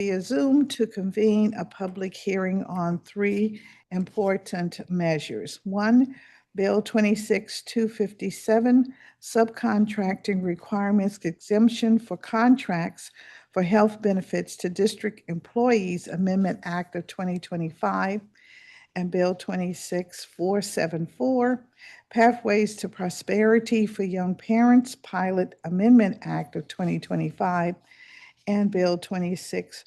via Zoom to convene a public hearing on three important measures. One, Bill 26-257, subcontracting requirements exemption for contracts for health benefits to district employees, Amendment Act of 2025, and Bill 26-474, Pathways to Prosperity for Young Parents, Pilot Amendment Act of 2025, and Bill 26-567,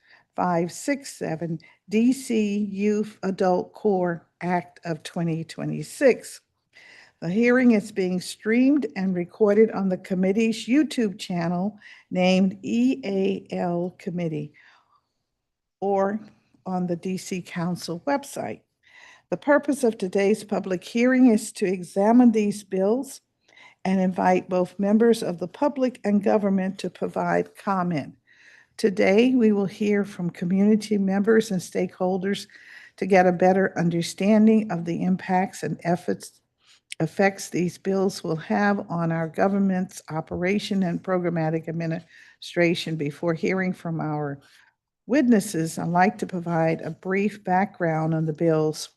DC Youth Adult Core Act of 2026. The hearing is being streamed and recorded on the committee's YouTube channel named EAL Committee or on the DC Council website. The purpose of today's public hearing is to examine these bills and invite both members of the public and government to provide comment. Today, we will hear from community members and stakeholders to get a better understanding of the impacts and effects these bills will have on our government's operation and programmatic administration. Before hearing from our witnesses, I'd like to provide a brief background on the bills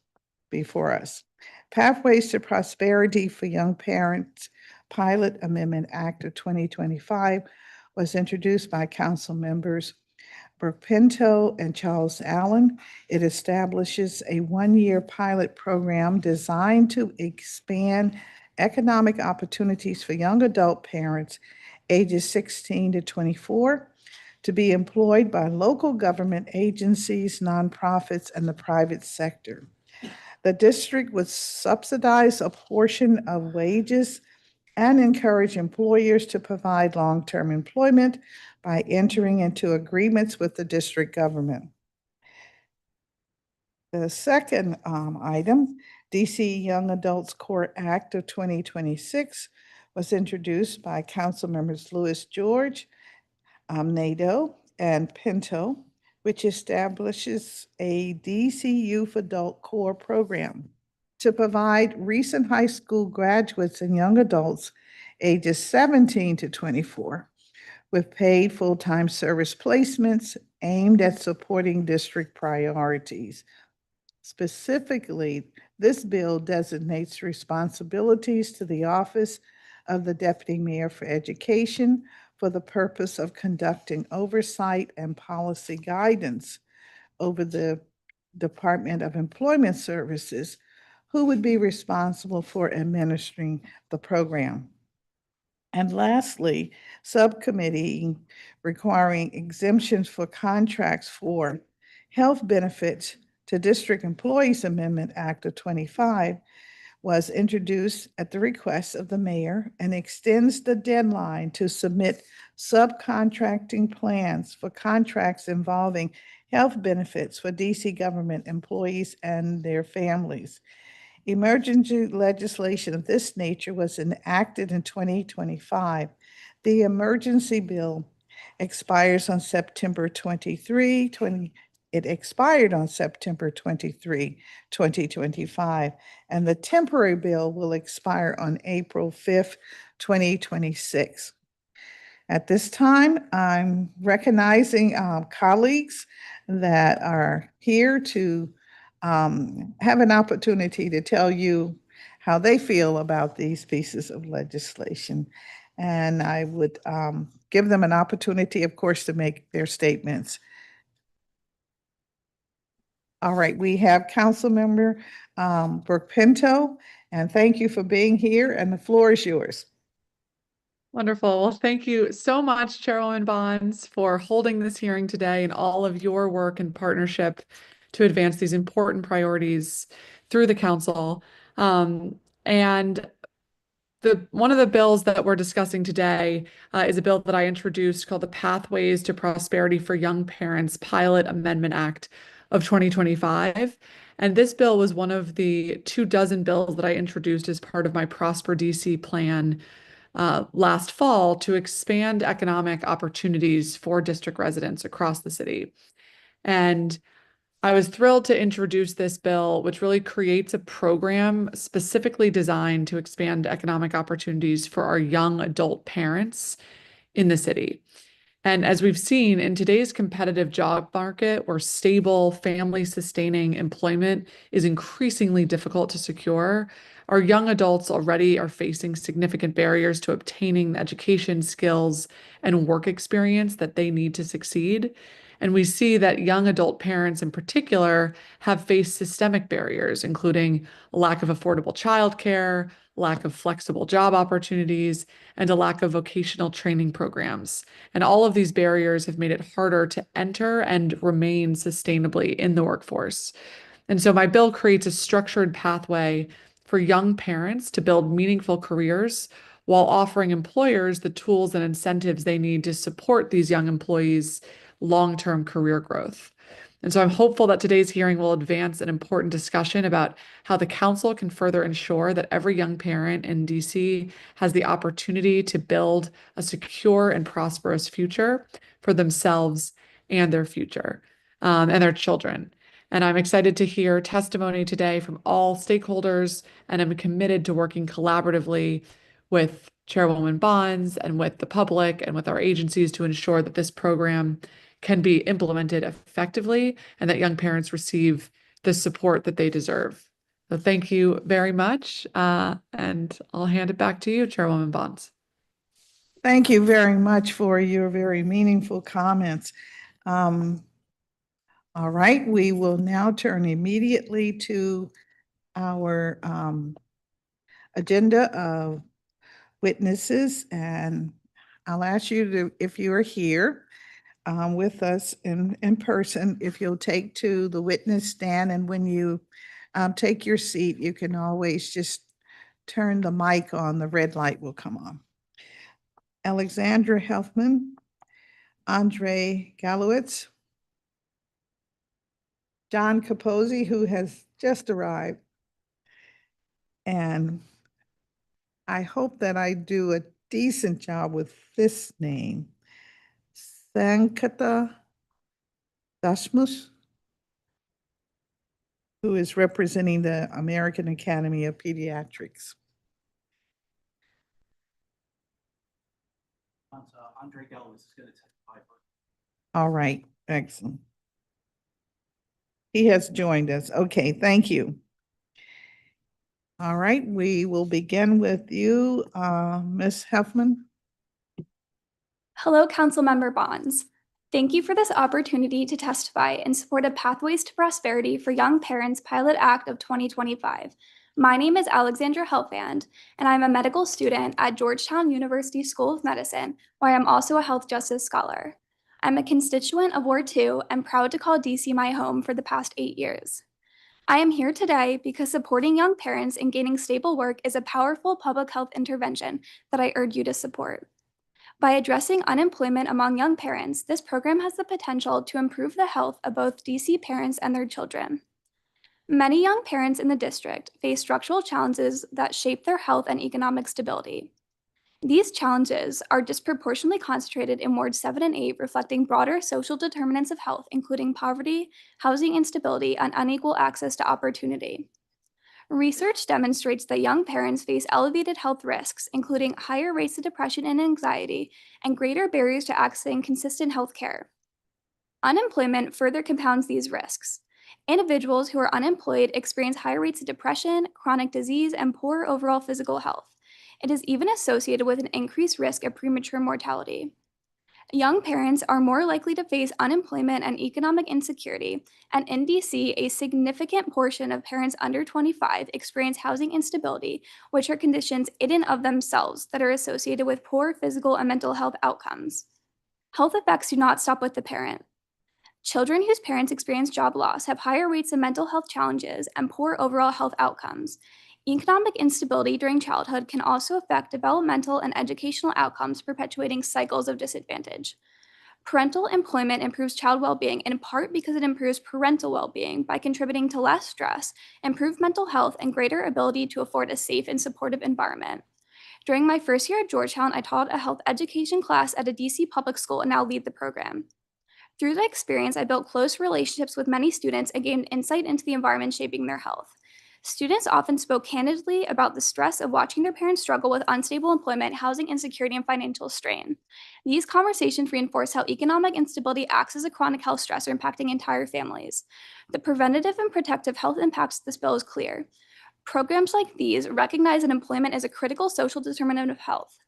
before us. Pathways to Prosperity for Young Parents, Pilot Amendment Act of 2025 was introduced by Council members Brooke Pinto and Charles Allen. It establishes a one-year pilot program designed to expand economic opportunities for young adult parents ages 16 to 24 to be employed by local government agencies, nonprofits, and the private sector. The district would subsidize a portion of wages and encourage employers to provide long-term employment by entering into agreements with the district government. The second item, DC Young Adults Core Act of 2026, was introduced by Council members Lewis George, Nadeau, and Pinto, which establishes a DC Youth Adult Core program to provide recent high school graduates and young adults ages 17 to 24 with paid full-time service placements aimed at supporting district priorities. Specifically, this bill designates responsibilities to the Office of the Deputy Mayor for Education for the purpose of conducting oversight and policy guidance over the Department of Employment Services, who would be responsible for administering the program. And lastly, subcommittee requiring exemptions for contracts for health benefits to District Employees Amendment Act of 25 was introduced at the request of the mayor and extends the deadline to submit subcontracting plans for contracts involving health benefits for DC government employees and their families. Emergency legislation of this nature was enacted in 2025. The emergency bill expires on September 23, it expired on September 23, 2025, and the temporary bill will expire on April 5th, 2026. At this time, I'm recognizing colleagues that are here to have an opportunity to tell you how they feel about these pieces of legislation. And I would give them an opportunity, of course, to make their statements. All right, we have Councilmember Brooke Pinto, and thank you for being here, and the floor is yours. Wonderful. Well, thank you so much, Chairwoman Bonds, for holding this hearing today and all of your work and partnership to advance these important priorities through the council. And one of the bills that we're discussing today is a bill that I introduced called the Pathways to Prosperity for Young Parents Pilot Amendment Act of 2025. And this bill was one of the 24 bills that I introduced as part of my Prosper DC plan last fall to expand economic opportunities for district residents across the city. And I was thrilled to introduce this bill, which really creates a program specifically designed to expand economic opportunities for our young adult parents in the city. And as we've seen in today's competitive job market, where stable, family-sustaining employment is increasingly difficult to secure, our young adults already are facing significant barriers to obtaining the education, skills, and work experience that they need to succeed. And we see that young adult parents in particular have faced systemic barriers, including a lack of affordable childcare, lack of flexible job opportunities, and a lack of vocational training programs. And all of these barriers have made it harder to enter and remain sustainably in the workforce. And so my bill creates a structured pathway for young parents to build meaningful careers while offering employers the tools and incentives they need to support these young employees' long-term career growth. And so I'm hopeful that today's hearing will advance an important discussion about how the council can further ensure that every young parent in DC has the opportunity to build a secure and prosperous future for themselves and their future, and their children. And I'm excited to hear testimony today from all stakeholders, and I'm committed to working collaboratively with Chairwoman Bonds and with the public and with our agencies to ensure that this program can be implemented effectively and that young parents receive the support that they deserve. So thank you very much. And I'll hand it back to you, Chairwoman Bonds. Thank you very much for your very meaningful comments. All right, we will now turn immediately to our agenda of witnesses, and I'll ask you to, if you are here with us in person, if you'll take to the witness stand, and when you take your seat, you can always just turn the mic on, the red light will come on. Alexandra Helfman, Andre Galowitz, John Capozzi, who has just arrived, and I hope that I do a decent job with this name, Sankata Dasmus, who is representing the American Academy of Pediatrics. Andre Galvis is going to testify. All right, excellent. He has joined us. Okay, thank you. All right, we will begin with you, Ms. Helfman. Hello, Councilmember Bonds. Thank you for this opportunity to testify in support of Pathways to Prosperity for Young Parents Pilot Act of 2025. My name is Alexandra Helfand, and I'm a medical student at Georgetown University School of Medicine, where I'm also a health justice scholar. I'm a constituent of Ward 2 and proud to call DC my home for the past 8 years. I am here today because supporting young parents in gaining stable work is a powerful public health intervention that I urge you to support. By addressing unemployment among young parents, this program has the potential to improve the health of both DC parents and their children. Many young parents in the district face structural challenges that shape their health and economic stability. These challenges are disproportionately concentrated in Wards 7 and 8, reflecting broader social determinants of health, including poverty, housing instability, and unequal access to opportunity. Research demonstrates that young parents face elevated health risks, including higher rates of depression and anxiety, and greater barriers to accessing consistent health care. Unemployment further compounds these risks. Individuals who are unemployed experience higher rates of depression, chronic disease, and poor overall physical health. It is even associated with an increased risk of premature mortality. Young parents are more likely to face unemployment and economic insecurity, and in DC, a significant portion of parents under 25 experience housing instability, which are conditions in and of themselves that are associated with poor physical and mental health outcomes. Health effects do not stop with the parent. Children whose parents experience job loss have higher rates of mental health challenges and poor overall health outcomes. Economic instability during childhood can also affect developmental and educational outcomes, perpetuating cycles of disadvantage. Parental employment improves child well-being in part because it improves parental well-being by contributing to less stress, improved mental health, and greater ability to afford a safe and supportive environment. During my first year at Georgetown, I taught a health education class at a DC public school and now lead the program. Through the experience, I built close relationships with many students and gained insight into the environment shaping their health. Students often spoke candidly about the stress of watching their parents struggle with unstable employment, housing insecurity, and financial strain. These conversations reinforce how economic instability acts as a chronic health stressor impacting entire families. The preventative and protective health impacts of this bill is clear. Programs like these recognize that employment is a critical social determinant of health.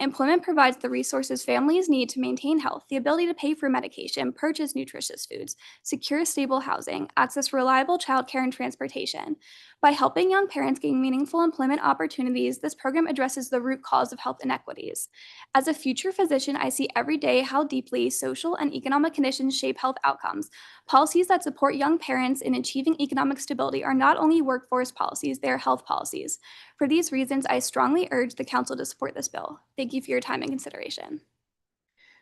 Employment provides the resources families need to maintain health, the ability to pay for medication, purchase nutritious foods, secure stable housing, access reliable childcare and transportation. By helping young parents gain meaningful employment opportunities, this program addresses the root cause of health inequities. As a future physician, I see every day how deeply social and economic conditions shape health outcomes. Policies that support young parents in achieving economic stability are not only workforce policies, they are health policies. For these reasons, I strongly urge the Council to support this bill. Thank you for your time and consideration.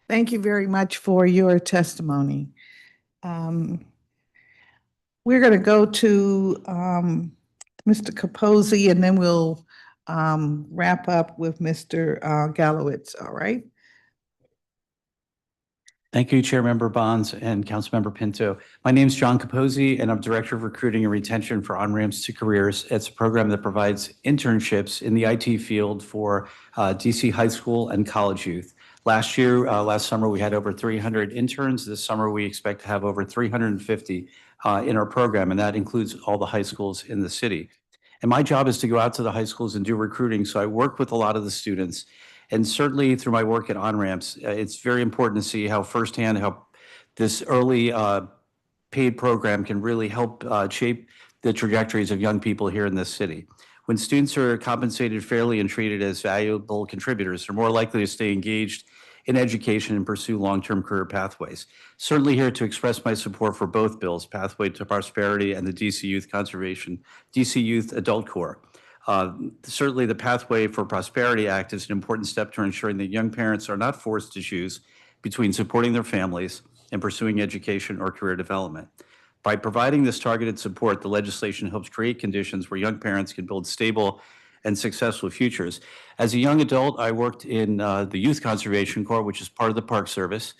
Thank you very much for your testimony. We're going to go to Mr. Capozzi, and then we'll wrap up with Mr. Gallowitz, all right? Thank you, Chair Member Bonds and Councilmember Pinto. My name is John Capozzi, and I'm Director of Recruiting and Retention for On-Ramps to Careers. It's a program that provides internships in the IT field for DC high school and college youth. Last summer, we had over 300 interns. This summer, we expect to have over 350 in our program, and that includes all the high schools in the city. And my job is to go out to the high schools and do recruiting, so I work with a lot of the students. And certainly through my work at On-Ramps, it's very important to see how firsthand how this early paid program can really help shape the trajectories of young people here in this city. When students are compensated fairly and treated as valuable contributors, they're more likely to stay engaged in education and pursue long-term career pathways. Certainly here to express my support for both bills, Pathway to Prosperity and the DC Youth Conservation, DC Youth Adult Corps. Certainly the Pathway for Prosperity Act is an important step to ensuring that young parents are not forced to choose between supporting their families and pursuing education or career development. By providing this targeted support, the legislation helps create conditions where young parents can build stable and successful futures. As a young adult, I worked in the Youth Conservation Corps, which is part of the Park Service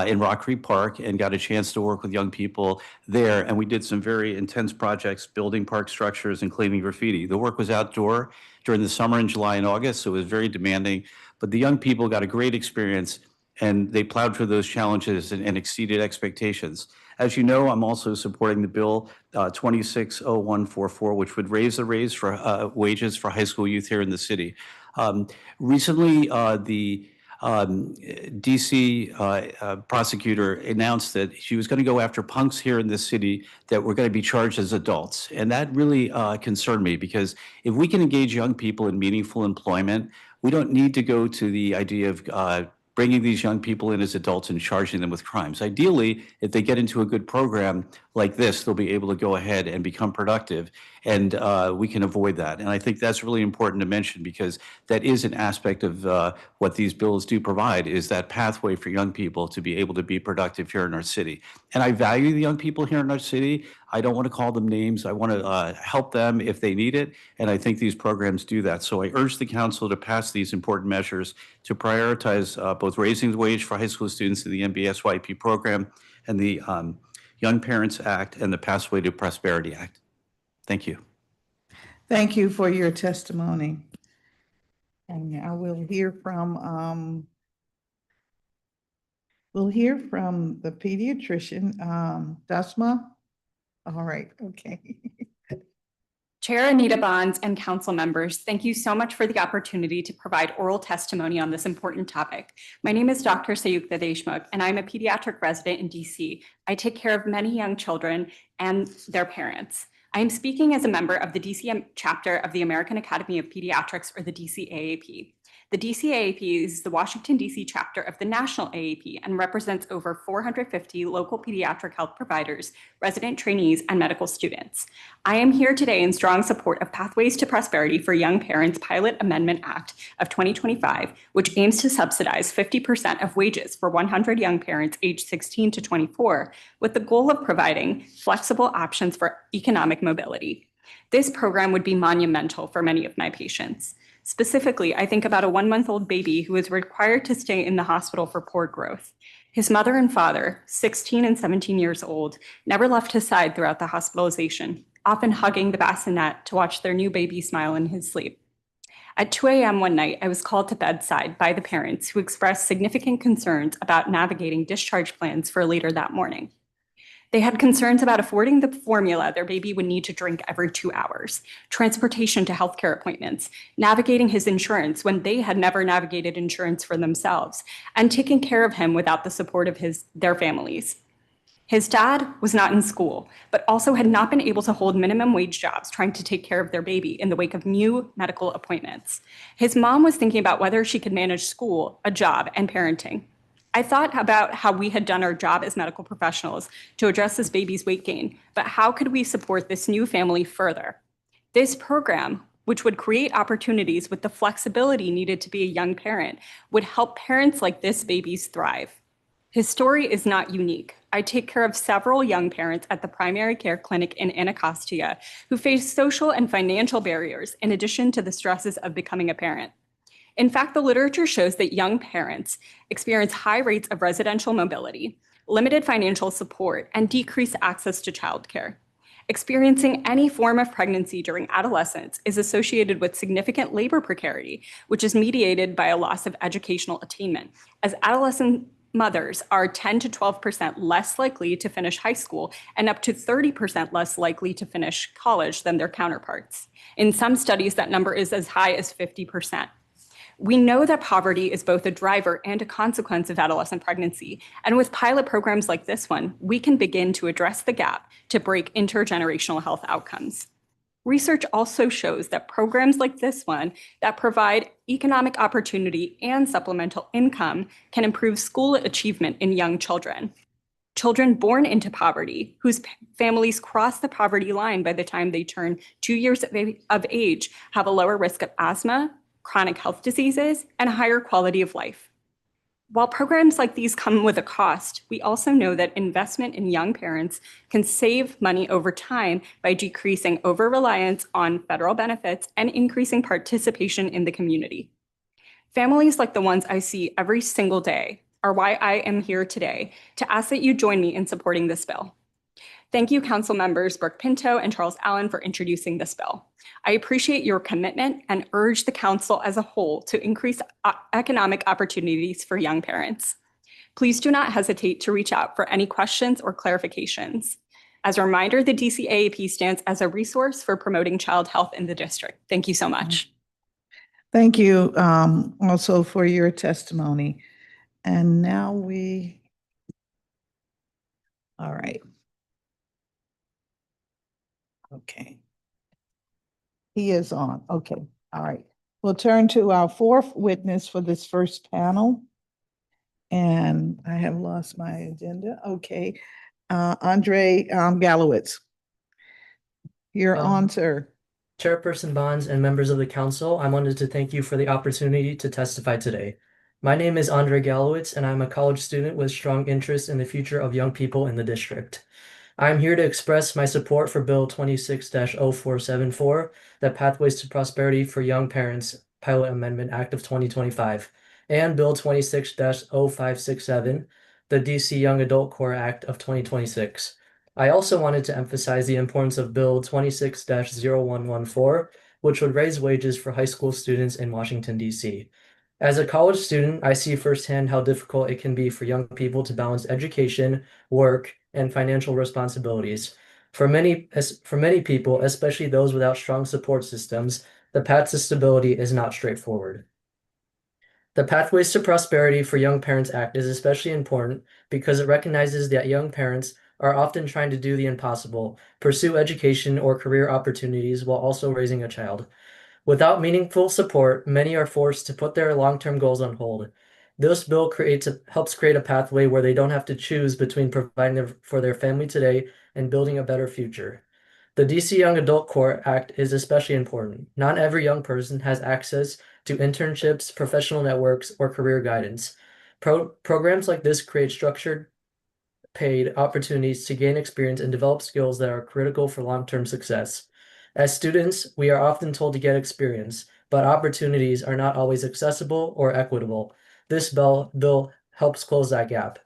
in Rock Creek Park, and got a chance to work with young people there. And we did some very intense projects, building park structures and cleaning graffiti. The work was outdoor during the summer in July and August, so it was very demanding. But the young people got a great experience, and they plowed through those challenges and exceeded expectations. As you know, I'm also supporting the bill 26-0144, which would raise the wages for high school youth here in the city. Recently, the DC prosecutor announced that she was going to go after punks here in the city that were going to be charged as adults. And that really concerned me, because if we can engage young people in meaningful employment, we don't need to go to the idea of bringing these young people in as adults and charging them with crimes. Ideally, if they get into a good program like this, they'll be able to go ahead and become productive, and we can avoid that. And I think that's really important to mention, because that is an aspect of what these bills do provide, is that pathway for young people to be able to be productive here in our city. And I value the young people here in our city. I don't want to call them names. I want to help them if they need it, and I think these programs do that. So I urge the council to pass these important measures to prioritize both raising the wage for high school students in the MBSYP program and the Young Parents Act and the Pathway to Prosperity Act. Thank you. Thank you for your testimony. And I will hear from the pediatrician, Dasma. All right, okay. Chair Anita Bonds and council members, thank you so much for the opportunity to provide oral testimony on this important topic. My name is Dr. Sayukta Deshmukh, and I'm a pediatric resident in DC. I take care of many young children and their parents. I am speaking as a member of the DC chapter of the American Academy of Pediatrics, or the DCAAP. The DCAAP is the Washington, D.C. chapter of the National AAP and represents over 450 local pediatric health providers, resident trainees, and medical students. I am here today in strong support of Pathways to Prosperity for Young Parents Pilot Amendment Act of 2025, which aims to subsidize 50% of wages for 100 young parents aged 16 to 24, with the goal of providing flexible options for economic mobility. This program would be monumental for many of my patients. Specifically, I think about a 1-month-old baby who is required to stay in the hospital for poor growth. His mother and father, 16 and 17 years old, never left his side throughout the hospitalization, often hugging the bassinet to watch their new baby smile in his sleep. At 2 a.m. one night, I was called to bedside by the parents who expressed significant concerns about navigating discharge plans for later that morning. They had concerns about affording the formula their baby would need to drink every 2 hours, transportation to healthcare appointments, navigating his insurance when they had never navigated insurance for themselves, and taking care of him without the support of their families. His dad was not in school, but also had not been able to hold minimum wage jobs trying to take care of their baby in the wake of new medical appointments. His mom was thinking about whether she could manage school, a job, and parenting. I thought about how we had done our job as medical professionals to address this baby's weight gain, but how could we support this new family further? This program, which would create opportunities with the flexibility needed to be a young parent, would help parents like this baby's thrive. His story is not unique. I take care of several young parents at the primary care clinic in Anacostia who face social and financial barriers in addition to the stresses of becoming a parent. In fact, the literature shows that young parents experience high rates of residential mobility, limited financial support, and decreased access to childcare. Experiencing any form of pregnancy during adolescence is associated with significant labor precarity, which is mediated by a loss of educational attainment, as adolescent mothers are 10 to 12% less likely to finish high school and up to 30% less likely to finish college than their counterparts. In some studies, that number is as high as 50%. We know that poverty is both a driver and a consequence of adolescent pregnancy. And with pilot programs like this one, we can begin to address the gap to break intergenerational health outcomes. Research also shows that programs like this one that provide economic opportunity and supplemental income can improve school achievement in young children. Children born into poverty, whose families cross the poverty line by the time they turn 2 years of age, have a lower risk of asthma, chronic health diseases, and a higher quality of life. While programs like these come with a cost, we also know that investment in young parents can save money over time by decreasing over-reliance on federal benefits and increasing participation in the community. Families like the ones I see every single day are why I am here today to ask that you join me in supporting this bill. Thank you, Council members Brooke Pinto and Charles Allen, for introducing this bill. I appreciate your commitment and urge the Council as a whole to increase economic opportunities for young parents. Please do not hesitate to reach out for any questions or clarifications. As a reminder, the DCAAP stands as a resource for promoting child health in the district. Thank you so much. Thank you also for your testimony. And now all right. Okay. He is on. Okay. All right. We'll turn to our fourth witness for this first panel. And I have lost my agenda. Okay. Andre Gallowitz. You're on, sir. Chairperson Bonds and members of the council, I wanted to thank you for the opportunity to testify today. My name is Andre Gallowitz, and I'm a college student with strong interest in the future of young people in the district. I'm here to express my support for Bill 26-0474, the Pathways to Prosperity for Young Parents Pilot Amendment Act of 2025, and Bill 26-0567, the DC Young Adult Core Act of 2026. I also wanted to emphasize the importance of Bill 26-0114, which would raise wages for high school students in Washington, D.C. As a college student, I see firsthand how difficult it can be for young people to balance education, work, and financial responsibilities. For many people, especially those without strong support systems, the path to stability is not straightforward. The Pathways to Prosperity for Young Parents Act is especially important because it recognizes that young parents are often trying to do the impossible, pursue education or career opportunities while also raising a child. Without meaningful support, many are forced to put their long-term goals on hold. This bill helps create a pathway where they don't have to choose between providing for their family today and building a better future. The DC Young Adult Core Act is especially important. Not every young person has access to internships, professional networks, or career guidance. Programs like this create structured, paid opportunities to gain experience and develop skills that are critical for long-term success. As students, we are often told to get experience, but opportunities are not always accessible or equitable. This bill helps close that gap.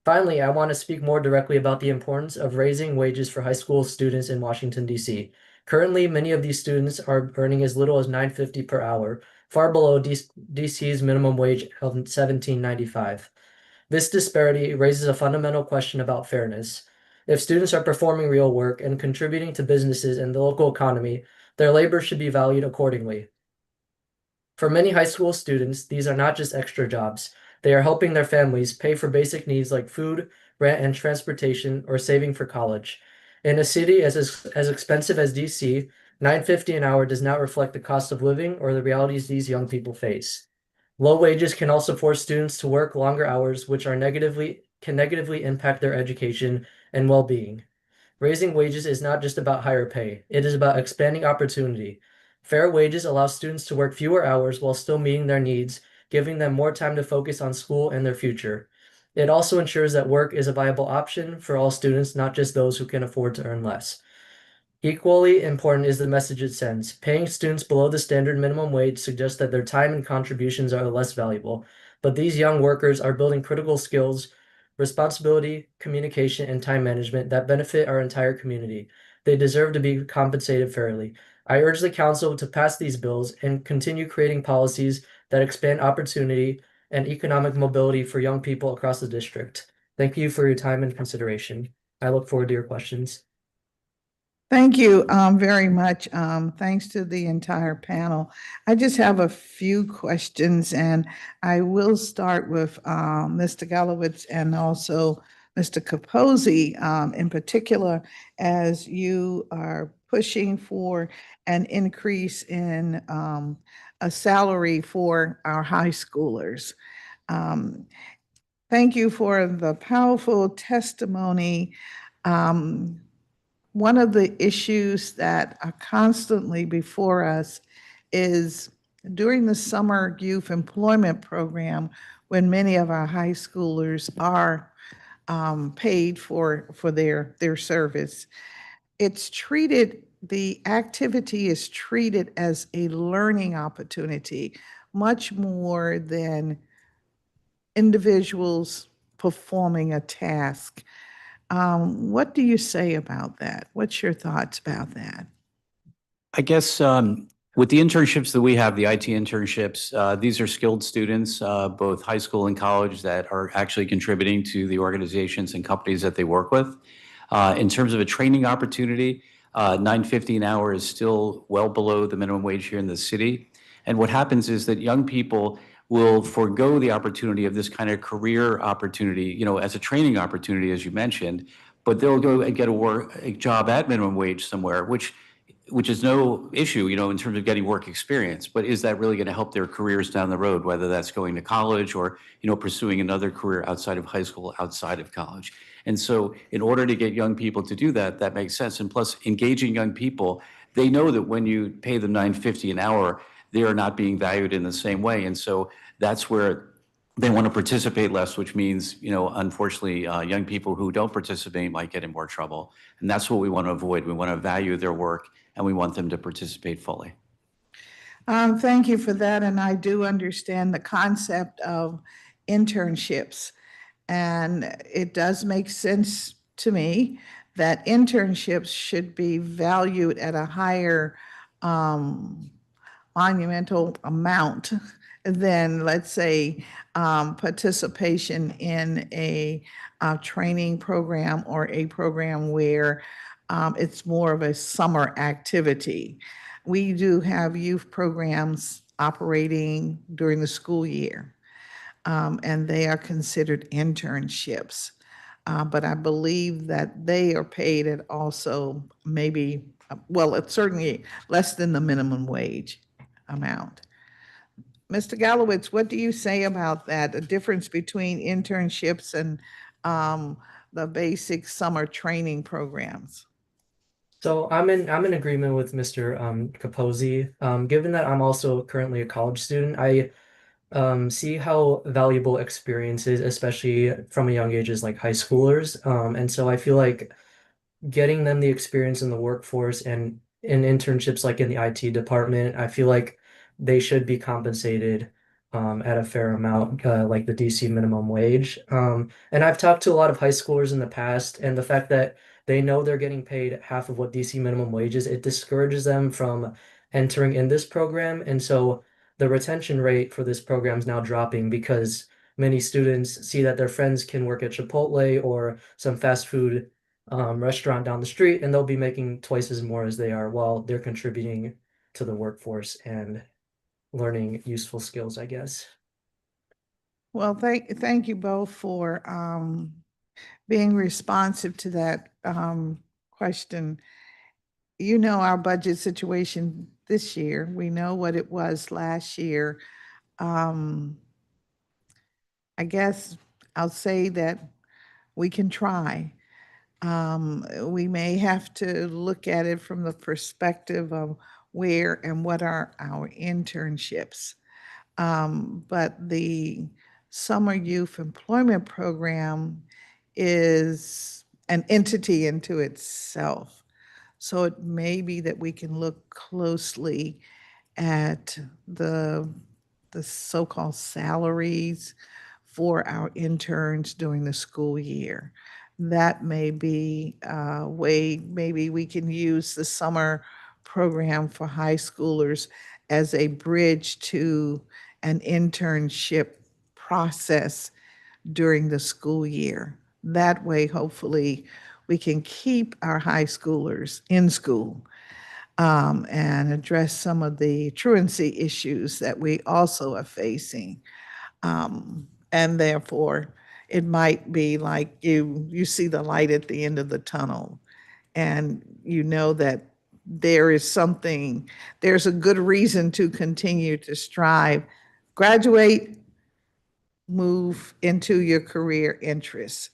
Finally, I want to speak more directly about the importance of raising wages for high school students in Washington, D.C. Currently, many of these students are earning as little as $9.50 per hour, far below DC's minimum wage of $17.95. This disparity raises a fundamental question about fairness. If students are performing real work and contributing to businesses and the local economy, their labor should be valued accordingly. For many high school students, these are not just extra jobs. They are helping their families pay for basic needs like food, rent, and transportation, or saving for college. In a city as expensive as DC, $9.50 an hour does not reflect the cost of living or the realities these young people face. Low wages can also force students to work longer hours, which can negatively impact their education and well-being. Raising wages is not just about higher pay, it is about expanding opportunity. Fair wages allow students to work fewer hours while still meeting their needs, giving them more time to focus on school and their future. It also ensures that work is a viable option for all students, not just those who can afford to earn less. Equally important is the message it sends. Paying students below the standard minimum wage suggests that their time and contributions are less valuable, but these young workers are building critical skills, responsibility, communication, and time management that benefit our entire community. They deserve to be compensated fairly. I urge the council to pass these bills and continue creating policies that expand opportunity and economic mobility for young people across the district. Thank you for your time and consideration. I look forward to your questions. Thank you very much. Thanks to the entire panel. I just have a few questions, and I will start with Mr. Gallowitz and also Mr. Capozzi in particular, as you are pushing for an increase in a salary for our high schoolers. Thank you for the powerful testimony. One of the issues that are constantly before us is during the summer youth employment program, when many of our high schoolers are paid for their service. The activity is treated as a learning opportunity, much more than individuals performing a task. What do you say about that? What's your thoughts about that? I guess with the internships that we have, the IT internships, these are skilled students, both high school and college, that are actually contributing to the organizations and companies that they work with. In terms of a training opportunity, $9.50 an hour is still well below the minimum wage here in the city. And what happens is that young people will forego the opportunity of this kind of career opportunity, as a training opportunity, as you mentioned, but they'll go and get a job at minimum wage somewhere, which is no issue, in terms of getting work experience. But is that really going to help their careers down the road, whether that's going to college or, pursuing another career outside of high school, outside of college? And so in order to get young people to do that, that makes sense. And plus, engaging young people, they know that when you pay them $9.50 an hour, they are not being valued in the same way. And so that's where they want to participate less, which means, unfortunately, young people who don't participate might get in more trouble. And that's what we want to avoid. We want to value their work, and we want them to participate fully. Thank you for that. And I do understand the concept of internships. And it does make sense to me that internships should be valued at a higher monumental amount than, let's say, participation in a training program or a program where it's more of a summer activity. We do have youth programs operating during the school year, and they are considered internships. But I believe that they are paid at also maybe, well, it's certainly less than the minimum wage amount. Mr. Gallowitz, what do you say about that? The difference between internships and the basic summer training programs? So I'm in agreement with Mr. Capozzi. Given that I'm also currently a college student, I see how valuable experience is, especially from a young age, as like high schoolers. And so I feel like getting them the experience in the workforce and in internships like in the IT department, I feel like they should be compensated at a fair amount, like the DC minimum wage. And I've talked to a lot of high schoolers in the past, and the fact that they know they're getting paid half of what DC minimum wage is, it discourages them from entering in this program. And so the retention rate for this program is now dropping because many students see that their friends can work at Chipotle or some fast food restaurant down the street, and they'll be making twice as more as they are while they're contributing to the workforce and learning useful skills, I guess. Well, thank you both for being responsive to that question. You know our budget situation this year. We know what it was last year. I guess I'll say that we can try. We may have to look at it from the perspective of where and what are our internships. But the Summer Youth Employment Program is an entity into itself. So it may be that we can look closely at the so-called salaries for our interns during the school year. That may be a way, maybe we can use the summer program for high schoolers as a bridge to an internship process during the school year. That way, hopefully, we can keep our high schoolers in school and address some of the truancy issues that we also are facing. And therefore, it might be like you see the light at the end of the tunnel, and you know that there's a good reason to continue to strive, graduate, move into your career interests,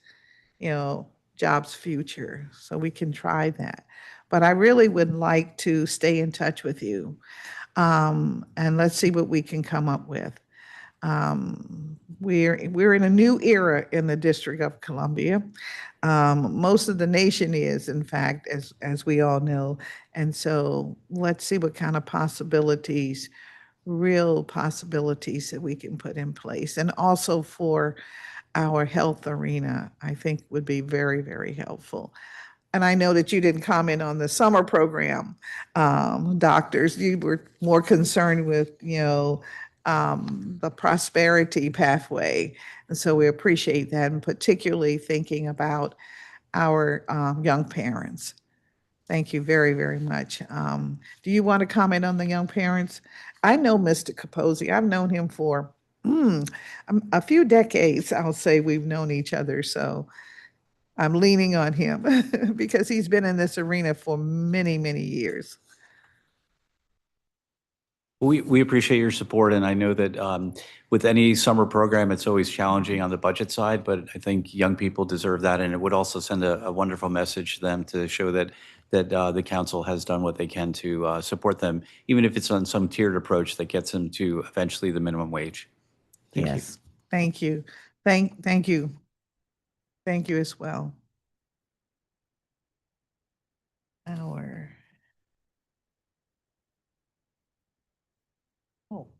jobs future. So we can try that. But I really would like to stay in touch with you. And let's see what we can come up with. We're in a new era in the District of Columbia. Most of the nation is, in fact, as we all know. And so let's see what kind of possibilities, real possibilities that we can put in place. And also for our health arena, I think would be very, very helpful. And I know that you didn't comment on the summer program, doctors. You were more concerned with, the prosperity pathway. And so we appreciate that, and particularly thinking about our young parents. Thank you very, very much. Do you want to comment on the young parents? I know Mr. Capozzi. I've known him for a few decades. I'll say we've known each other. So I'm leaning on him because he's been in this arena for many, many years. We appreciate your support, and I know that with any summer program, it's always challenging on the budget side, but I think young people deserve that, and it would also send a wonderful message to them to show that the council has done what they can to support them, even if it's on some tiered approach that gets them to eventually the minimum wage. Thank you. Thank you. Thank you. Thank you as well.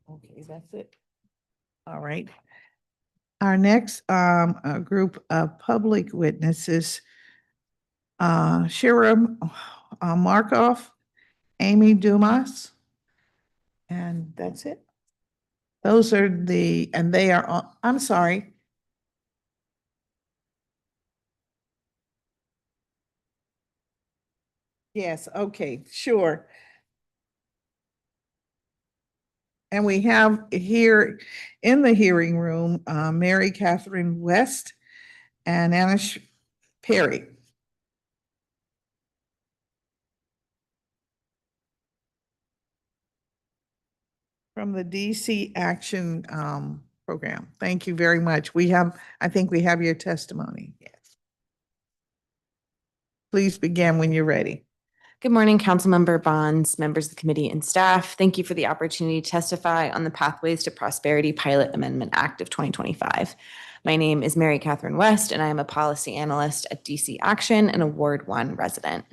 Okay, that's it. All right. Our next group of public witnesses, Shira Markov, Amy Dumas, and that's it. Those are and they are on, I'm sorry. Yes, okay, sure. And we have here in the hearing room, Mary Catherine West and Anna Perry. From the DC Action Program. Thank you very much. I think we have your testimony. Yes. Please begin when you're ready. Good morning, Councilmember Bonds, members of the committee, and staff. Thank you for the opportunity to testify on the Pathways to Prosperity Pilot Amendment Act of 2025. My name is Mary Catherine West, and I am a policy analyst at DC Action and a Ward 1 resident.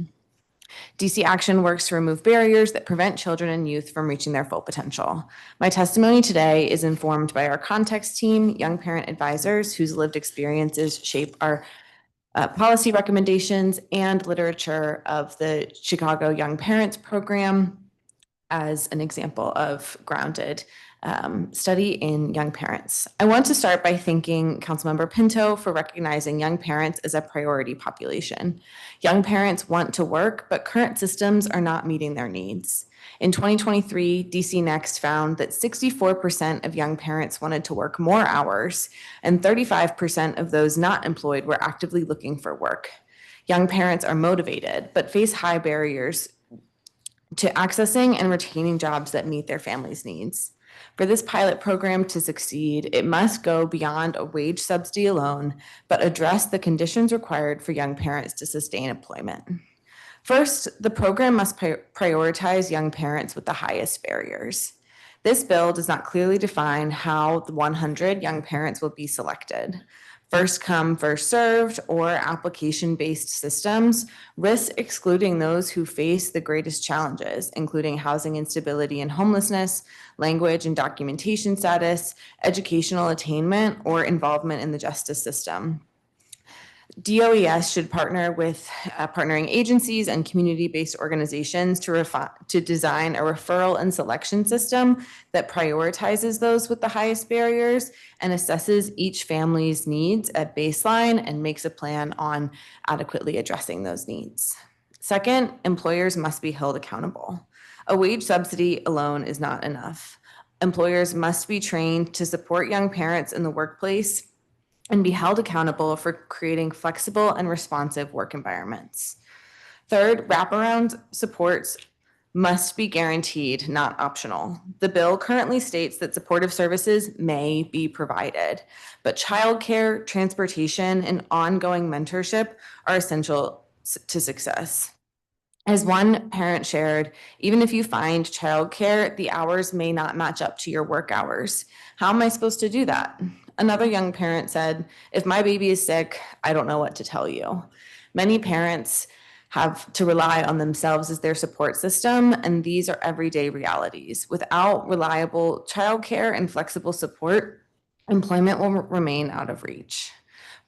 DC Action works to remove barriers that prevent children and youth from reaching their full potential. My testimony today is informed by our context team, young parent advisors whose lived experiences shape our policy recommendations, and literature of the Chicago Young Parents Program as an example of grounded study in young parents. I want to start by thanking Councilmember Pinto for recognizing young parents as a priority population. Young parents want to work, but current systems are not meeting their needs. In 2023, DC Next found that 64% of young parents wanted to work more hours, and 35% of those not employed were actively looking for work. Young parents are motivated, but face high barriers to accessing and retaining jobs that meet their families' needs. For this pilot program to succeed, it must go beyond a wage subsidy alone, but address the conditions required for young parents to sustain employment. First, the program must prioritize young parents with the highest barriers. This bill does not clearly define how the 100 young parents will be selected. First come, first served, or application-based systems risk excluding those who face the greatest challenges, including housing instability and homelessness, language and documentation status, educational attainment, or involvement in the justice system. DOES should partner with partnering agencies and community-based organizations to design a referral and selection system that prioritizes those with the highest barriers and assesses each family's needs at baseline and makes a plan on adequately addressing those needs. Second, employers must be held accountable. A wage subsidy alone is not enough. Employers must be trained to support young parents in the workplace and be held accountable for creating flexible and responsive work environments. Third, wraparound supports must be guaranteed, not optional. The bill currently states that supportive services may be provided, but childcare, transportation, and ongoing mentorship are essential to success. As one parent shared, even if you find childcare, the hours may not match up to your work hours. How am I supposed to do that? Another young parent said, if my baby is sick, I don't know what to tell you. Many parents have to rely on themselves as their support system, and these are everyday realities. Without reliable childcare and flexible support, employment will remain out of reach.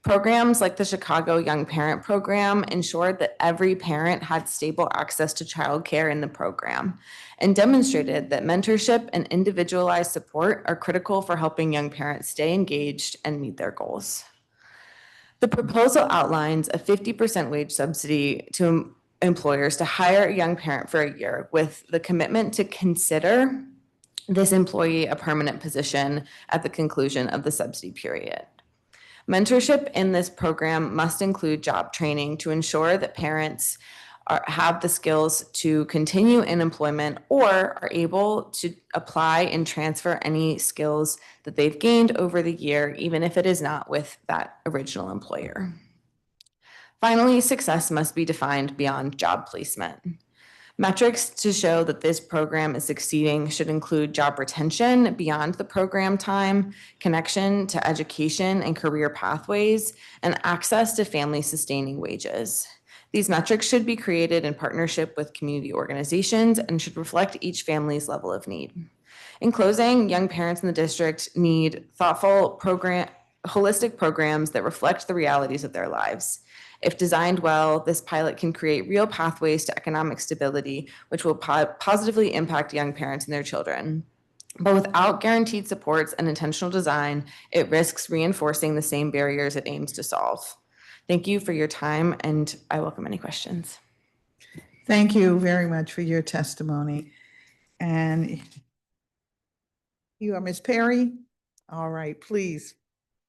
Programs like the Chicago Young Parent Program ensured that every parent had stable access to childcare in the program and demonstrated that mentorship and individualized support are critical for helping young parents stay engaged and meet their goals. The proposal outlines a 50% wage subsidy to employers to hire a young parent for a year with the commitment to consider this employee a permanent position at the conclusion of the subsidy period. Mentorship in this program must include job training to ensure that parents have the skills to continue in employment or are able to apply and transfer any skills that they've gained over the year, even if it is not with that original employer. Finally, success must be defined beyond job placement. Metrics to show that this program is succeeding should include job retention beyond the program time, connection to education and career pathways, and access to family-sustaining wages. These metrics should be created in partnership with community organizations and should reflect each family's level of need. In closing, young parents in the district need thoughtful, holistic programs that reflect the realities of their lives. If designed well, this pilot can create real pathways to economic stability, which will positively impact young parents and their children. But without guaranteed supports and intentional design, it risks reinforcing the same barriers it aims to solve. Thank you for your time, and I welcome any questions. Thank you very much for your testimony. And you are Ms. Perry? All right, please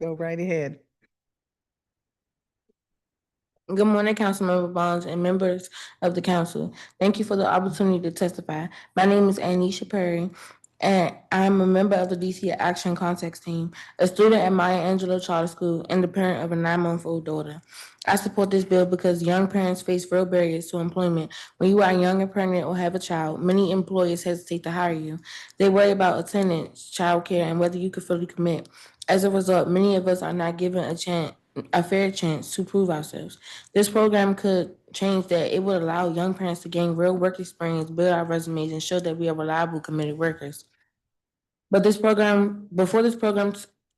go right ahead. Good morning, Councilmember Bonds and members of the council. Thank you for the opportunity to testify. My name is Anisha Perry, and I'm a member of the DC Action Context Team, a student at Maya Angelou Charter School, and the parent of a 9-month-old daughter. I support this bill because young parents face real barriers to employment. When you are young and pregnant or have a child, many employers hesitate to hire you. They worry about attendance, childcare, and whether you can fully commit. As a result, many of us are not given a fair chance to prove ourselves. This program could that it would allow young parents to gain real work experience, build our resumes, and show that we are reliable, committed workers. But before this program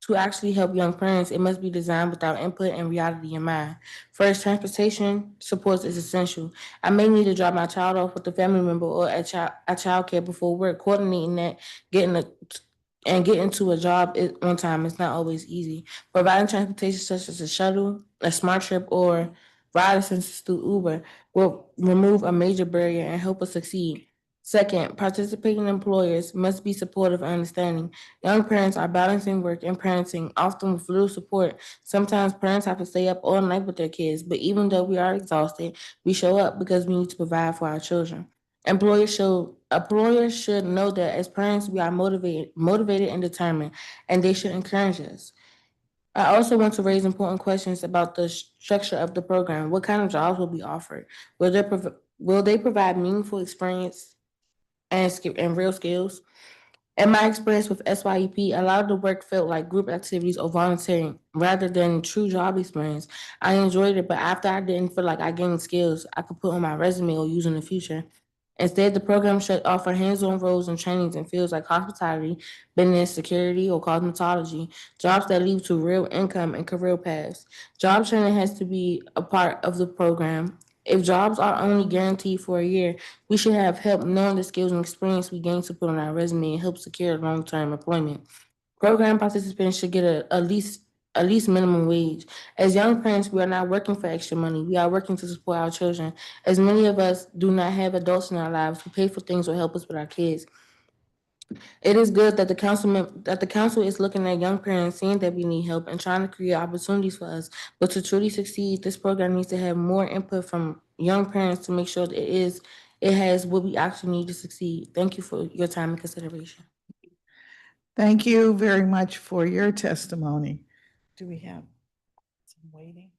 to actually help young parents, it must be designed with our input and reality in mind. First, transportation support is essential. I may need to drop my child off with a family member or at child care before work. Coordinating that, getting to a job on time is not always easy. Providing transportation such as a shuttle, a smart trip, or ride assistance through Uber will remove a major barrier and help us succeed. Second, participating employers must be supportive and understanding. Young parents are balancing work and parenting, often with little support. Sometimes parents have to stay up all night with their kids, but even though we are exhausted, we show up because we need to provide for our children. Employers should know that as parents, we are motivated and determined, and they should encourage us. I also want to raise important questions about the structure of the program. What kind of jobs will be offered? Will they provide meaningful experience and real skills? In my experience with SYEP, a lot of the work felt like group activities or volunteering rather than true job experience. I enjoyed it, but after I didn't feel like I gained skills I could put on my resume or use in the future. Instead, the program should offer hands-on roles and trainings in fields like hospitality, business, security, or cosmetology, jobs that lead to real income and career paths. Job training has to be a part of the program. If jobs are only guaranteed for a year, we should have help knowing the skills and experience we gain to put on our resume and help secure long-term employment. Program participants should get at least minimum wage. As young parents, we are not working for extra money. We are working to support our children. As many of us do not have adults in our lives who pay for things or help us with our kids. It is good that the council is looking at young parents, seeing that we need help, and trying to create opportunities for us. But to truly succeed, this program needs to have more input from young parents to make sure that it has what we actually need to succeed. Thank you for your time and consideration. Thank you very much for your testimony. Do we have some waiting?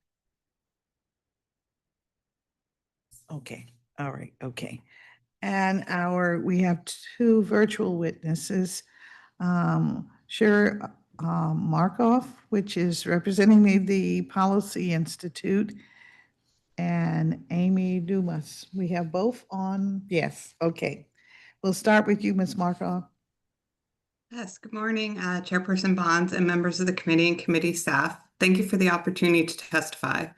Okay, all right, okay. And we have two virtual witnesses. Shira Markov, which is representing the Policy Institute, and Amy Dumas. We have both on, yes, okay. We'll start with you, Ms. Markov. Yes, good morning, Chairperson Bonds and members of the committee and committee staff. Thank you for the opportunity to testify.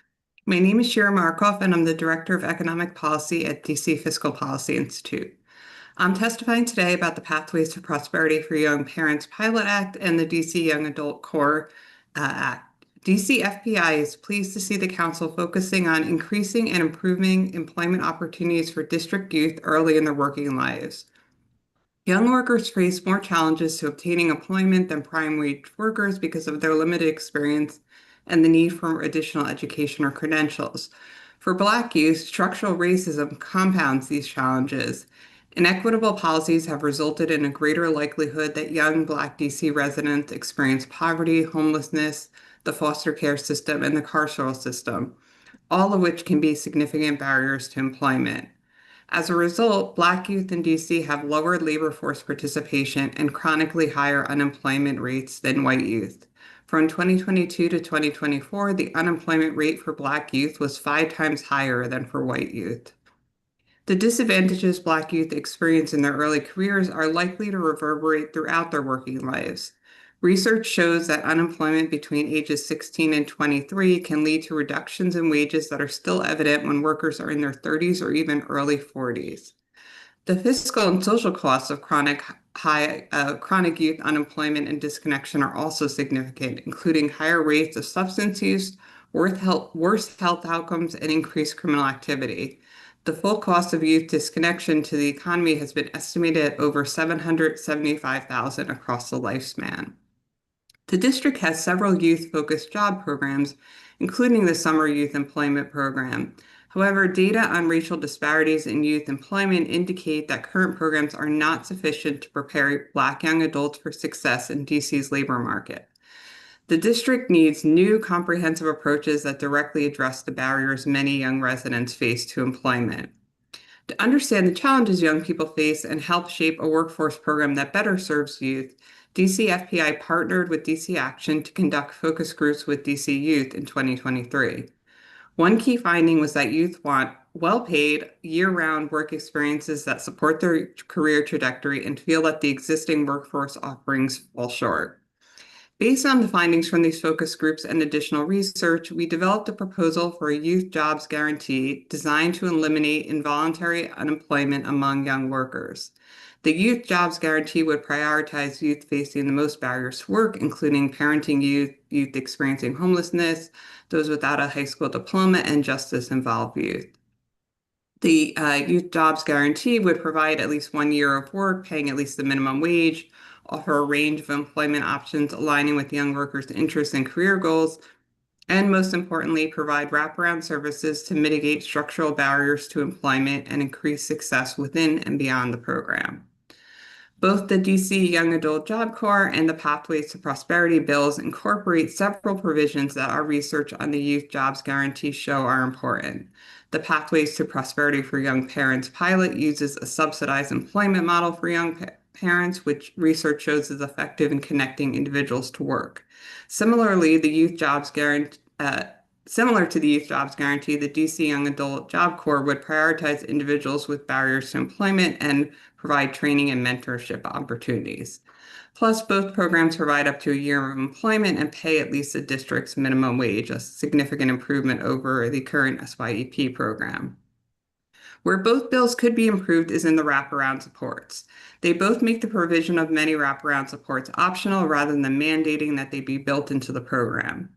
My name is Shira Markov, and I'm the Director of Economic Policy at DC Fiscal Policy Institute. I'm testifying today about the Pathways to Prosperity for Young Parents Pilot Act and the DC Young Adult Core Act. DC FPI is pleased to see the Council focusing on increasing and improving employment opportunities for district youth early in their working lives. Young workers face more challenges to obtaining employment than prime wage workers because of their limited experience and the need for additional education or credentials. For Black youth, structural racism compounds these challenges. Inequitable policies have resulted in a greater likelihood that young Black DC residents experience poverty, homelessness, the foster care system, and the carceral system, all of which can be significant barriers to employment. As a result, Black youth in DC have lower labor force participation and chronically higher unemployment rates than white youth. From 2022 to 2024, the unemployment rate for Black youth was 5 times higher than for white youth. The disadvantages Black youth experience in their early careers are likely to reverberate throughout their working lives. Research shows that unemployment between ages 16 and 23 can lead to reductions in wages that are still evident when workers are in their 30s or even early 40s. The fiscal and social costs of chronic youth unemployment and disconnection are also significant, including higher rates of substance use, worse health outcomes, and increased criminal activity. The full cost of youth disconnection to the economy has been estimated at over $775,000 across the lifespan. The district has several youth-focused job programs, including the Summer Youth Employment Program. However, data on racial disparities in youth employment indicate that current programs are not sufficient to prepare Black young adults for success in DC's labor market. The district needs new comprehensive approaches that directly address the barriers many young residents face to employment. To understand the challenges young people face and help shape a workforce program that better serves youth, DC FPI partnered with DC Action to conduct focus groups with DC youth in 2023. One key finding was that youth want well-paid, year-round work experiences that support their career trajectory and feel that the existing workforce offerings fall short. Based on the findings from these focus groups and additional research, we developed a proposal for a youth jobs guarantee designed to eliminate involuntary unemployment among young workers. The youth jobs guarantee would prioritize youth facing the most barriers to work, including parenting youth, youth experiencing homelessness, those without a high school diploma, and justice-involved youth. The youth jobs guarantee would provide at least 1 year of work, paying at least the minimum wage, offer a range of employment options aligning with young workers' interests and career goals, and most importantly, provide wraparound services to mitigate structural barriers to employment and increase success within and beyond the program. Both the DC Young Adult Job Corps and the Pathways to Prosperity bills incorporate several provisions that our research on the Youth Jobs Guarantee show are important. The Pathways to Prosperity for Young Parents pilot uses a subsidized employment model for young parents, which research shows is effective in connecting individuals to work. Similarly, the Youth Jobs Guarantee Similar to the Youth Jobs Guarantee, the DC Young Adult Job Corps would prioritize individuals with barriers to employment and provide training and mentorship opportunities. Plus, both programs provide up to a year of employment and pay at least the district's minimum wage, a significant improvement over the current SYEP program. Where both bills could be improved is in the wraparound supports. They both make the provision of many wraparound supports optional rather than mandating that they be built into the program.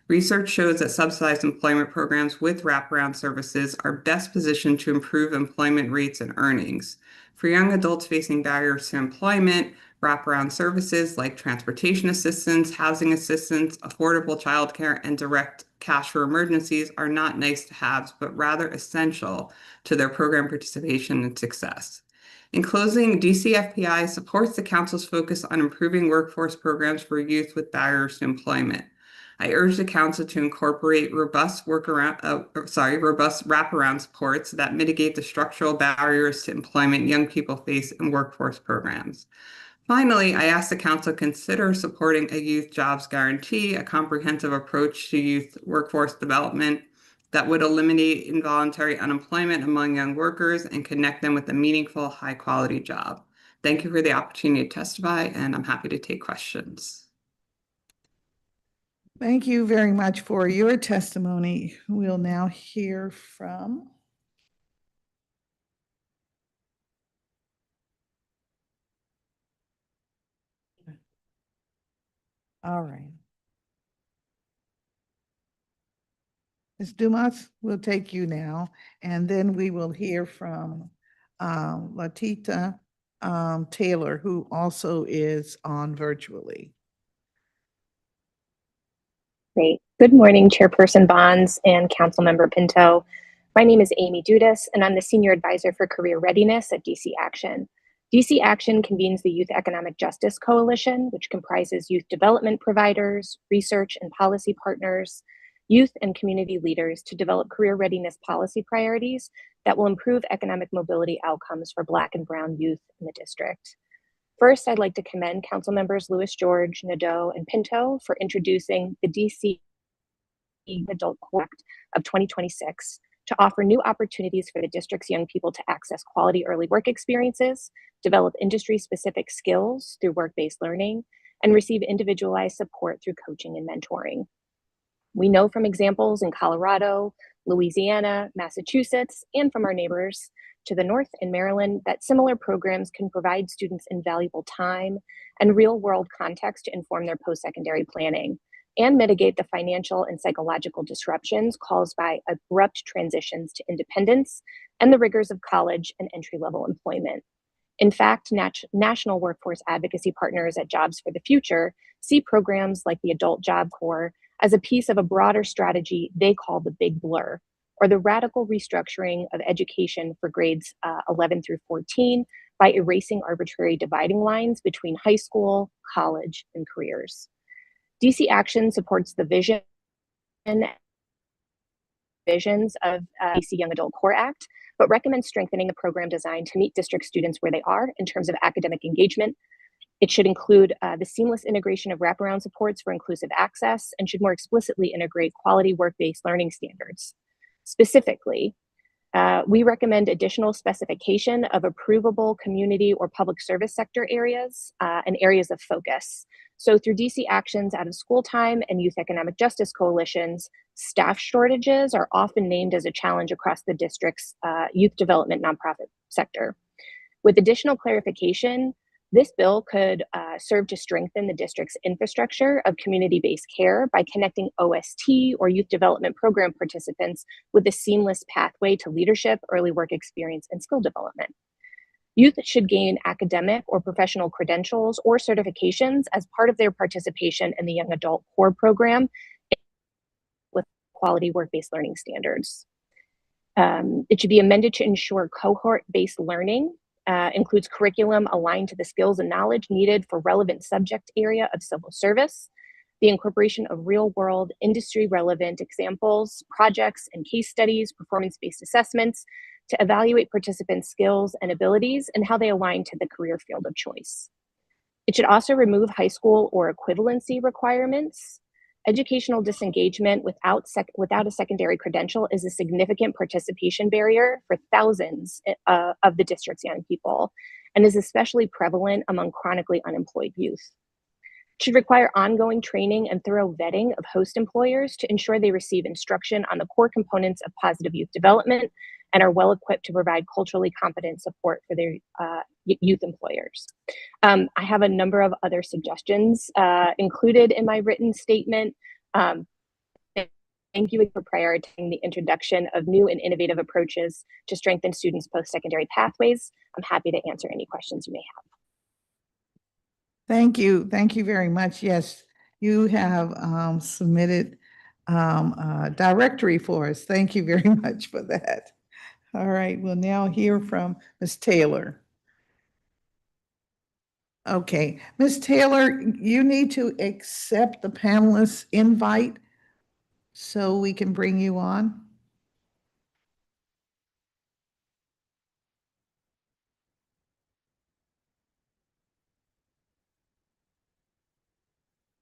Research shows that subsidized employment programs with wraparound services are best positioned to improve employment rates and earnings. For young adults facing barriers to employment, wraparound services like transportation assistance, housing assistance, affordable childcare, and direct cash for emergencies are not nice to haves, but rather essential to their program participation and success. In closing, DCFPI supports the Council's focus on improving workforce programs for youth with barriers to employment. I urge the Council to incorporate robust wraparound supports that mitigate the structural barriers to employment young people face in workforce programs. Finally, I ask the Council consider supporting a youth jobs guarantee, a comprehensive approach to youth workforce development that would eliminate involuntary unemployment among young workers and connect them with a meaningful, high-quality job. Thank you for the opportunity to testify, and I'm happy to take questions. Thank you very much for your testimony. We'll now hear from all right. Ms. Dumas, we'll take you now, and then we will hear from Latita Taylor, who also is on virtually. Great. Good morning, Chairperson Bonds and Councilmember Pinto. My name is Amy Dudas, and I'm the Senior Advisor for Career Readiness at DC Action. DC Action convenes the Youth Economic Justice Coalition, which comprises youth development providers, research and policy partners, youth and community leaders to develop career readiness policy priorities that will improve economic mobility outcomes for Black and Brown youth in the district. First, I'd like to commend Council members Lewis George, Nadeau, and Pinto for introducing the DC Adult Corps Act of 2026 to offer new opportunities for the district's young people to access quality early work experiences, develop industry-specific skills through work-based learning, and receive individualized support through coaching and mentoring. We know from examples in Colorado, Louisiana, Massachusetts, and from our neighbors to the north in Maryland that similar programs can provide students invaluable time and real-world context to inform their post-secondary planning and mitigate the financial and psychological disruptions caused by abrupt transitions to independence and the rigors of college and entry-level employment. In fact, national workforce advocacy partners at Jobs for the Future see programs like the Adult Job Corps as a piece of a broader strategy they call the Big Blur, or the radical restructuring of education for grades 11 through 14 by erasing arbitrary dividing lines between high school, college, and careers. DC Action supports the visions of DC Young Adult Corps Act, but recommends strengthening the program design to meet district students where they are in terms of academic engagement. It should include the seamless integration of wraparound supports for inclusive access and should more explicitly integrate quality work-based learning standards. Specifically, we recommend additional specification of approvable community or public service sector areas and areas of focus. So through DC Action's out of school time and youth economic justice coalitions, staff shortages are often named as a challenge across the district's youth development nonprofit sector. With additional clarification, this bill could serve to strengthen the district's infrastructure of community-based care by connecting OST or youth development program participants with a seamless pathway to leadership, early work experience, and skill development. Youth should gain academic or professional credentials or certifications as part of their participation in the Young Adult Core program with quality work-based learning standards. It should be amended to ensure cohort-based learning includes curriculum aligned to the skills and knowledge needed for relevant subject area of civil service, the incorporation of real-world industry-relevant examples, projects, and case studies, performance-based assessments to evaluate participants' skills and abilities and how they align to the career field of choice. It should also remove high school or equivalency requirements. Educational disengagement without a secondary credential is a significant participation barrier for thousands of the district's young people and is especially prevalent among chronically unemployed youth. It should require ongoing training and thorough vetting of host employers to ensure they receive instruction on the core components of positive youth development and are well equipped to provide culturally competent support for their youth employers. I have a number of other suggestions included in my written statement. Thank you for prioritizing the introduction of new and innovative approaches to strengthen students' post-secondary pathways. I'm happy to answer any questions you may have. Thank you. Thank you very much. Yes, you have submitted a directory for us. Thank you very much for that. All right, we'll now hear from Ms. Taylor. Okay, Ms. Taylor, you need to accept the panelists' invite so we can bring you on.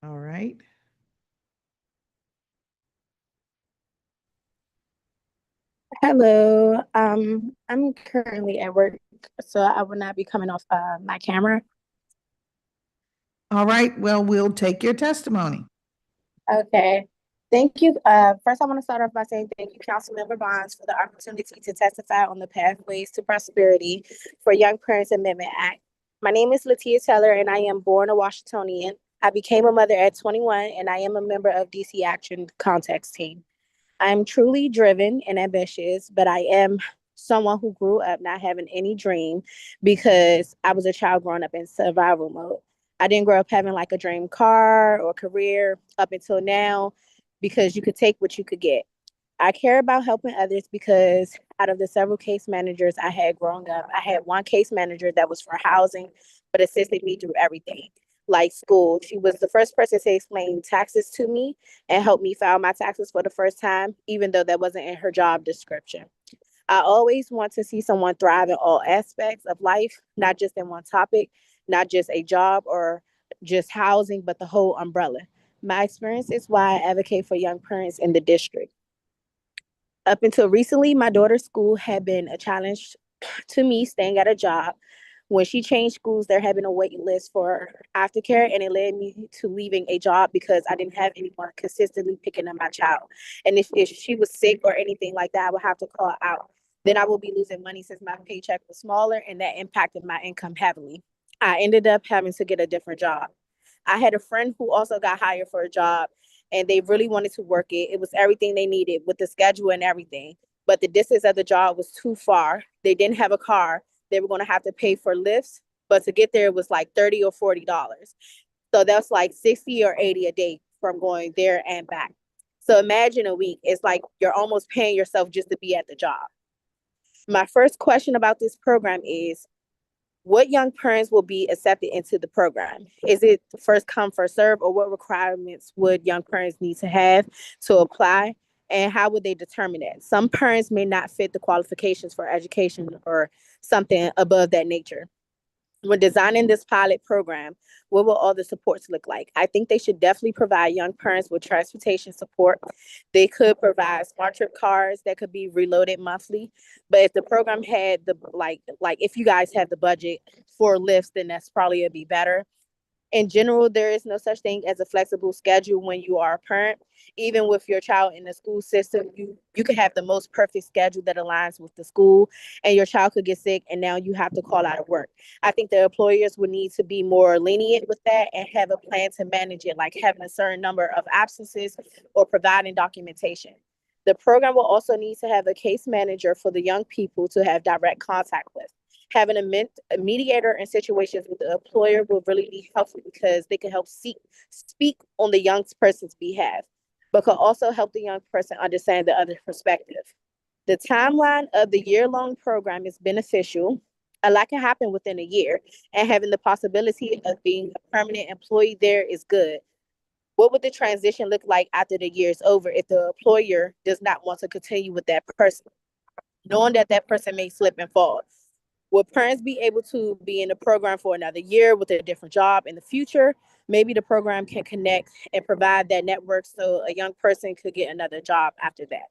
All right. Hello, I'm currently at work, so I will not be coming off my camera. All right, well, we'll take your testimony. Okay, thank you. First, I want to start off by saying thank you, Councilmember Bonds, for the opportunity to testify on the Pathways to Prosperity for Young Parents Amendment Act. My name is Latia Teller, and I am born a Washingtonian. I became a mother at 21, and I am a member of DC Action Context Team. I'm truly driven and ambitious, but I am someone who grew up not having any dream because I was a child growing up in survival mode. I didn't grow up having like a dream car or career up until now because you could take what you could get. I care about helping others because out of the several case managers I had growing up, I had one case manager that was for housing, but assisted me through everything. Like school, she was the first person to explain taxes to me and help me file my taxes for the first time, even though that wasn't in her job description. I always want to see someone thrive in all aspects of life, not just in one topic, not just a job or just housing, but the whole umbrella. My experience is why I advocate for young parents in the district. Up until recently, my daughter's school had been a challenge to me staying at a job. When she changed schools, there had been a wait list for aftercare, and it led me to leaving a job because I didn't have anyone consistently picking up my child. And if she was sick or anything like that, I would have to call out. Then I would be losing money since my paycheck was smaller, and that impacted my income heavily. I ended up having to get a different job. I had a friend who also got hired for a job, and they really wanted to work it. It was everything they needed with the schedule and everything. But the distance of the job was too far. They didn't have a car. They were going to have to pay for lifts, but to get there it was like $30 or $40. So that's like 60 or 80 a day from going there and back. So imagine a week. It's like you're almost paying yourself just to be at the job. My first question about this program is, what young parents will be accepted into the program? Is it first come, first serve, or what requirements would young parents need to have to apply? And how would they determine that? Some parents may not fit the qualifications for education or something above that nature. When designing this pilot program, what will all the supports look like? I think they should definitely provide young parents with transportation support. They could provide smart trip cards that could be reloaded monthly. But if the program had the like if you guys have the budget for lifts, then that's probably would be better. In general, there is no such thing as a flexible schedule when you are a parent. Even with your child in the school system, you could have the most perfect schedule that aligns with the school, and your child could get sick, and now you have to call out of work. I think the employers would need to be more lenient with that and have a plan to manage it, like having a certain number of absences or providing documentation. The program will also need to have a case manager for the young people to have direct contact with. Having a mediator in situations with the employer will really be helpful because they can help speak on the young person's behalf, but could also help the young person understand the other perspective. The timeline of the year-long program is beneficial. A lot can happen within a year, and having the possibility of being a permanent employee there is good. What would the transition look like after the year is over if the employer does not want to continue with that person, knowing that that person may slip and fall? Will parents be able to be in the program for another year with a different job in the future? Maybe the program can connect and provide that network so a young person could get another job after that.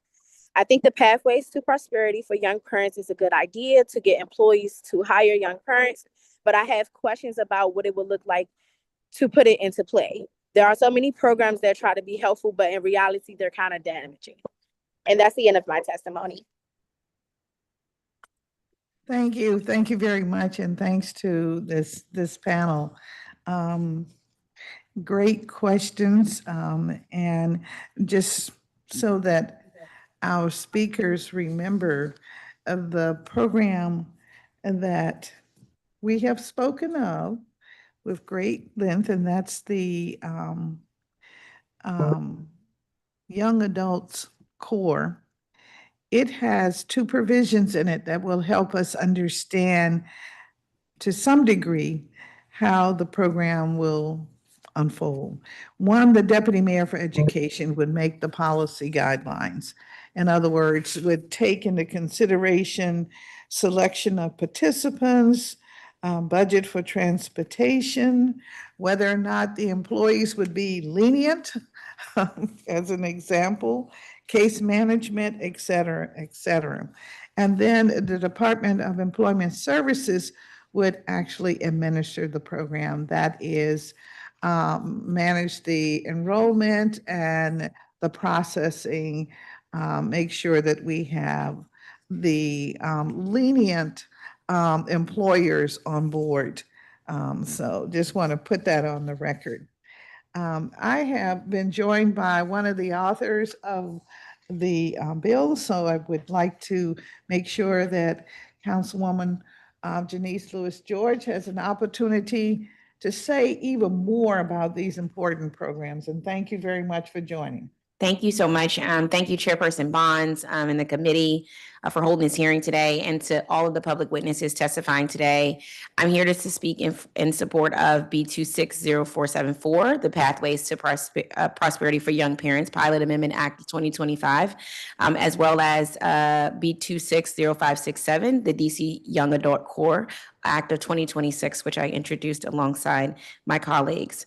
I think the pathways to prosperity for young parents is a good idea to get employees to hire young parents, but I have questions about what it would look like to put it into play. There are so many programs that try to be helpful, but in reality, they're kind of damaging. And that's the end of my testimony. Thank you. Thank you very much. And thanks to this panel. Great questions. And just so that our speakers remember of the program that we have spoken of with great length, and that's the Young Adults Core. It has two provisions in it that will help us understand to some degree how the program will unfold. One, the Deputy Mayor for Education would make the policy guidelines. In other words, would take into consideration selection of participants, budget for transportation, whether or not the employees would be lenient, as an example, case management, et cetera, et cetera. And then the Department of Employment Services would actually administer the program. That is, manage the enrollment and the processing, make sure that we have the lenient employers on board. So just want to put that on the record. I have been joined by one of the authors of the bill, so I would like to make sure that Councilwoman Janice Lewis-George has an opportunity to say even more about these important programs. And thank you very much for joining. Thank you so much. Thank you, Chairperson Bonds and the committee for holding this hearing today, and to all of the public witnesses testifying today. I'm here to speak in support of B26-0474, the Pathways to Prosperity for Young Parents Pilot Amendment Act of 2025, as well as B26-0567, the DC Young Adult Core Act of 2026, which I introduced alongside my colleagues.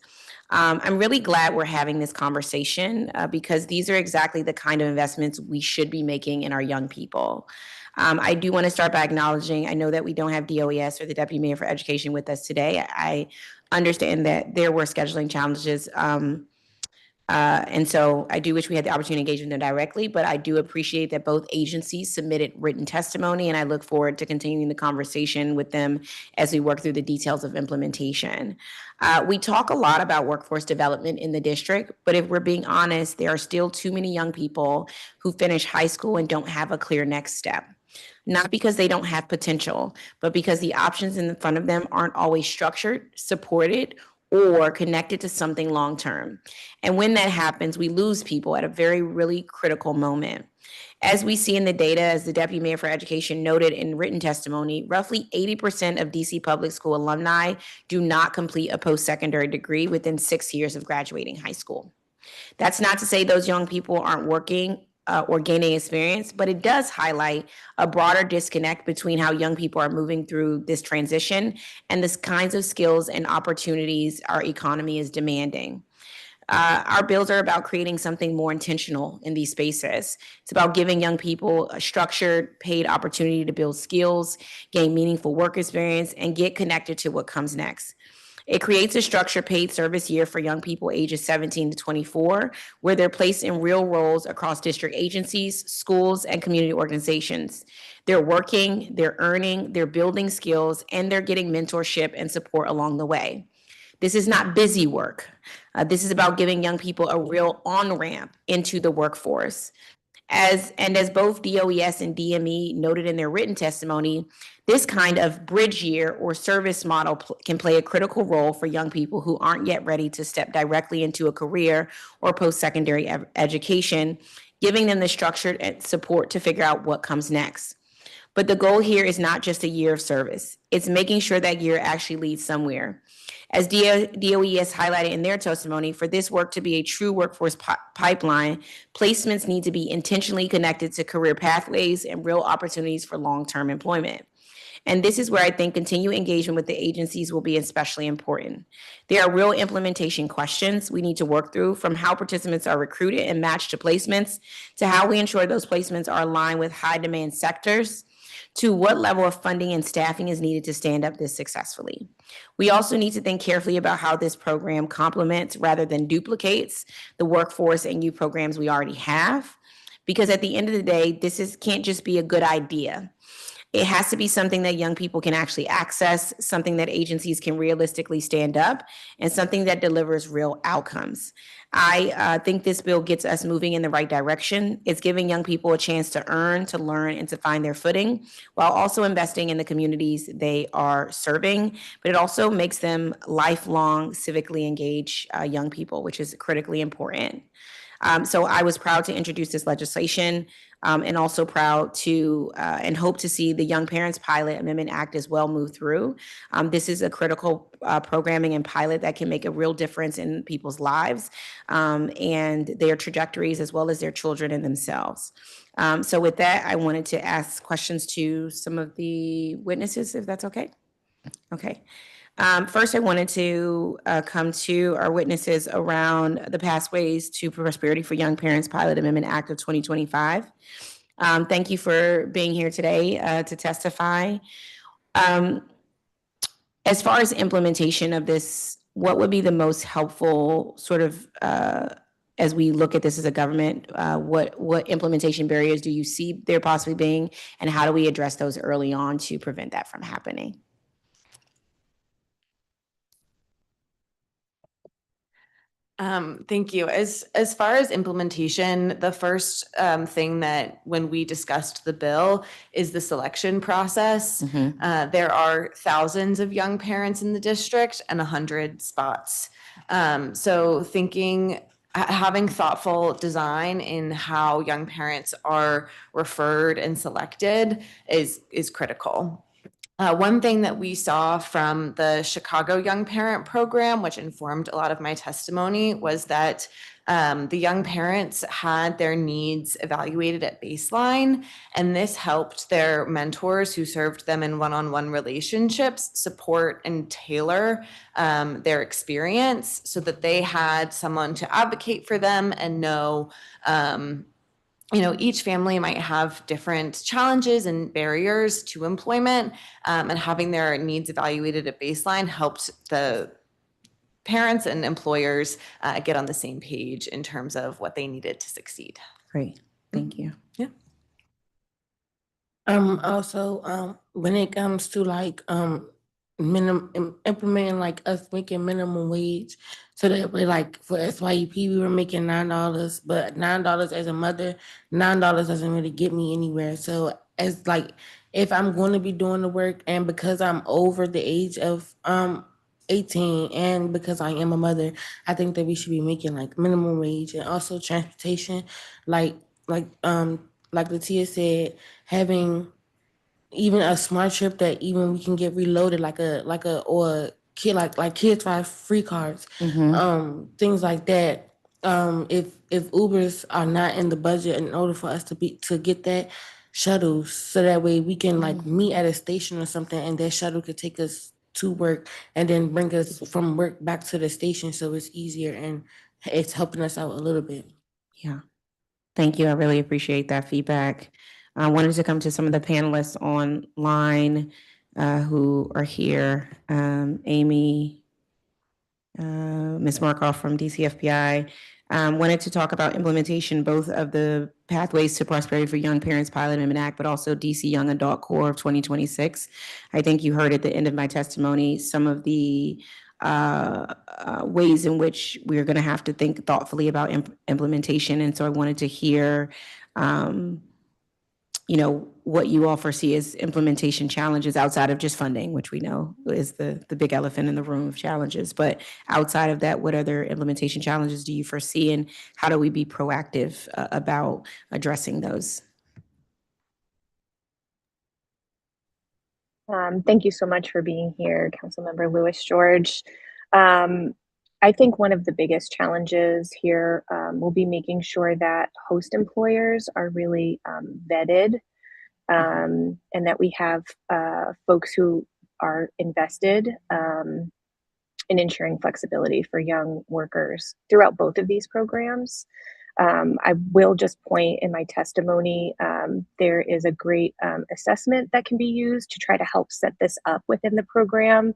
I'm really glad we're having this conversation because these are exactly the kind of investments we should be making in our young people. I do want to start by acknowledging, I know that we don't have DOES or the Deputy Mayor for Education with us today. I understand that there were scheduling challenges. And so I do wish we had the opportunity to engage with them directly, but I do appreciate that both agencies submitted written testimony, and I look forward to continuing the conversation with them as we work through the details of implementation. We talk a lot about workforce development in the district, but if we're being honest, there are still too many young people who finish high school and don't have a clear next step. Not because they don't have potential, but because the options in front of them aren't always structured, supported, or connected to something long-term. And when that happens, we lose people at a really critical moment. As we see in the data, as the Deputy Mayor for Education noted in written testimony, roughly 80% of DC public school alumni do not complete a post-secondary degree within 6 years of graduating high school. That's not to say those young people aren't working or gaining experience, but it does highlight a broader disconnect between how young people are moving through this transition and the kinds of skills and opportunities our economy is demanding. Our bills are about creating something more intentional in these spaces. It's about giving young people a structured, paid opportunity to build skills, gain meaningful work experience, and get connected to what comes next. It creates a structured paid service year for young people ages 17 to 24, where they're placed in real roles across district agencies, schools, and community organizations. They're working, they're earning, they're building skills, and they're getting mentorship and support along the way. This is not busy work. This is about giving young people a real on-ramp into the workforce. As both DOES and DME noted in their written testimony, this kind of bridge year or service model can play a critical role for young people who aren't yet ready to step directly into a career or post-secondary education, giving them the structured support to figure out what comes next. But the goal here is not just a year of service. It's making sure that year actually leads somewhere. As DOES highlighted in their testimony, for this work to be a true workforce pipeline, placements need to be intentionally connected to career pathways and real opportunities for long-term employment. And this is where I think continued engagement with the agencies will be especially important. There are real implementation questions we need to work through, from how participants are recruited and matched to placements, to how we ensure those placements are aligned with high demand sectors, to what level of funding and staffing is needed to stand up this successfully. We also need to think carefully about how this program complements rather than duplicates the workforce and youth programs we already have. Because at the end of the day, can't just be a good idea. It has to be something that young people can actually access, something that agencies can realistically stand up, and something that delivers real outcomes. I think this bill gets us moving in the right direction. It's giving young people a chance to earn, to learn, and to find their footing, while also investing in the communities they are serving. But it also makes them lifelong, civically engaged young people, which is critically important. So I was proud to introduce this legislation, and also proud to and hope to see the Young Parents Pilot Amendment Act as well move through. This is a critical programming and pilot that can make a real difference in people's lives and their trajectories, as well as their children and themselves. So with that, I wanted to ask questions to some of the witnesses, if that's okay. Okay. First, I wanted to come to our witnesses around the Pathways to Prosperity for Young Parents Pilot Amendment Act of 2025. Thank you for being here today to testify. As far as implementation of this, what would be the most helpful sort of, as we look at this as a government, what implementation barriers do you see there possibly being, and how do we address those early on to prevent that from happening? Thank you. As far as implementation, the first thing that when we discussed the bill is the selection process. There are thousands of young parents in the district and 100 spots. So having thoughtful design in how young parents are referred and selected is critical. One thing that we saw from the Chicago Young Parent Program, which informed a lot of my testimony, was that the young parents had their needs evaluated at baseline, and this helped their mentors who served them in one-on-one relationships support and tailor their experience so that they had someone to advocate for them and know each family might have different challenges and barriers to employment, and having their needs evaluated at baseline helped the parents and employers get on the same page in terms of what they needed to succeed. Great, thank you. Yeah. Also, when it comes to implementing us making minimum wage, so that way for SYEP we were making $9, but $9 as a mother, $9 doesn't really get me anywhere. So as if I'm going to be doing the work, and because I'm over the age of 18, and because I am a mother, I think that we should be making minimum wage. And also transportation, like Latia said, having even a smart trip that even we can get reloaded, or kid kids buy free cards, things like that. if Ubers are not in the budget, in order for us to get that shuttles, so that way we can like meet at a station or something, and that shuttle could take us to work and then bring us from work back to the station, so it's easier and it's helping us out a little bit. Yeah. Thank you. I really appreciate that feedback. I wanted to come to some of the panelists online who are here. Amy, Ms. Markoff from DCFPI. Wanted to talk about implementation, both of the Pathways to Prosperity for Young Parents Pilot Amendment Act, but also DC Young Adult Core of 2026. I think you heard at the end of my testimony some of the ways in which we're going to have to think thoughtfully about implementation. And so I wanted to hear, what you all foresee as implementation challenges outside of just funding, which we know is the big elephant in the room of challenges. But outside of that, what other implementation challenges do you foresee, and how do we be proactive about addressing those? Thank you so much for being here, Councilmember Lewis George. I think one of the biggest challenges here will be making sure that host employers are really vetted, and that we have folks who are invested in ensuring flexibility for young workers throughout both of these programs. I will just point in my testimony, there is a great assessment that can be used to try to help set this up within the program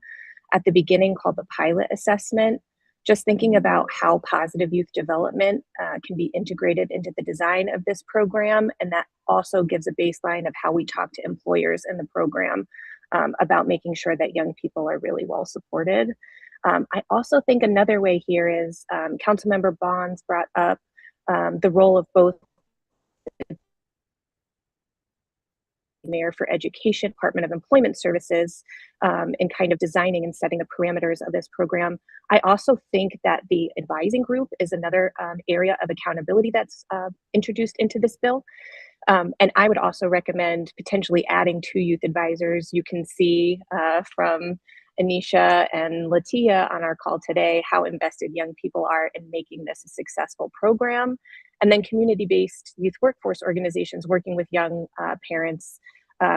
at the beginning, called the pilot assessment. Just thinking about how positive youth development can be integrated into the design of this program. And that also gives a baseline of how we talk to employers in the program about making sure that young people are really well supported. I also think another way here is Councilmember Bonds brought up the role of both Mayor for Education, Department of Employment Services, in kind of designing and setting the parameters of this program. I also think that the advising group is another area of accountability that's introduced into this bill. And I would also recommend potentially adding 2 youth advisors. You can see from Anisha and Latia on our call today how invested young people are in making this a successful program. And then community-based youth workforce organizations working with young parents,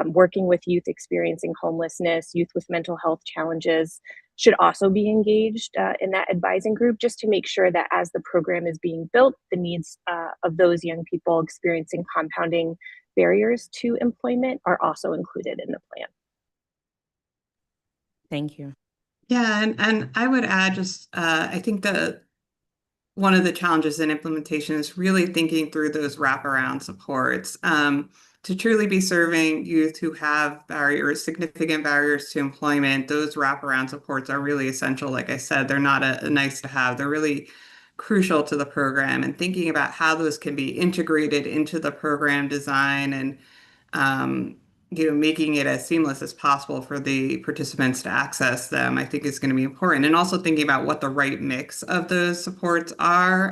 working with youth experiencing homelessness, youth with mental health challenges, should also be engaged in that advising group, just to make sure that as the program is being built, the needs of those young people experiencing compounding barriers to employment are also included in the plan. Thank you. Yeah, and I would add just, I think one of the challenges in implementation is really thinking through those wraparound supports. To truly be serving youth who have barriers, significant barriers to employment, those wraparound supports are really essential. Like I said, they're not a nice to have. They're really crucial to the program, and thinking about how those can be integrated into the program design and making it as seamless as possible for the participants to access them, I think is going to be important. And also thinking about what the right mix of those supports are.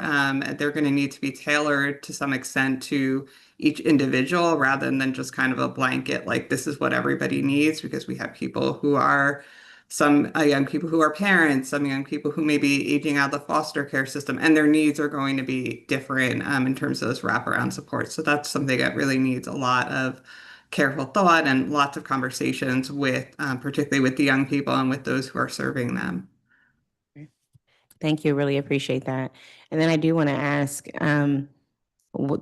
They're going to need to be tailored to some extent to each individual, rather than just kind of a blanket, like this is what everybody needs, because we have people who are some young people who are parents, some young people who may be aging out of the foster care system, and their needs are going to be different in terms of those wraparound supports. So that's something that really needs a lot of careful thought and lots of conversations with, particularly with the young people and with those who are serving them. Thank you. Really appreciate that. And then I do want to ask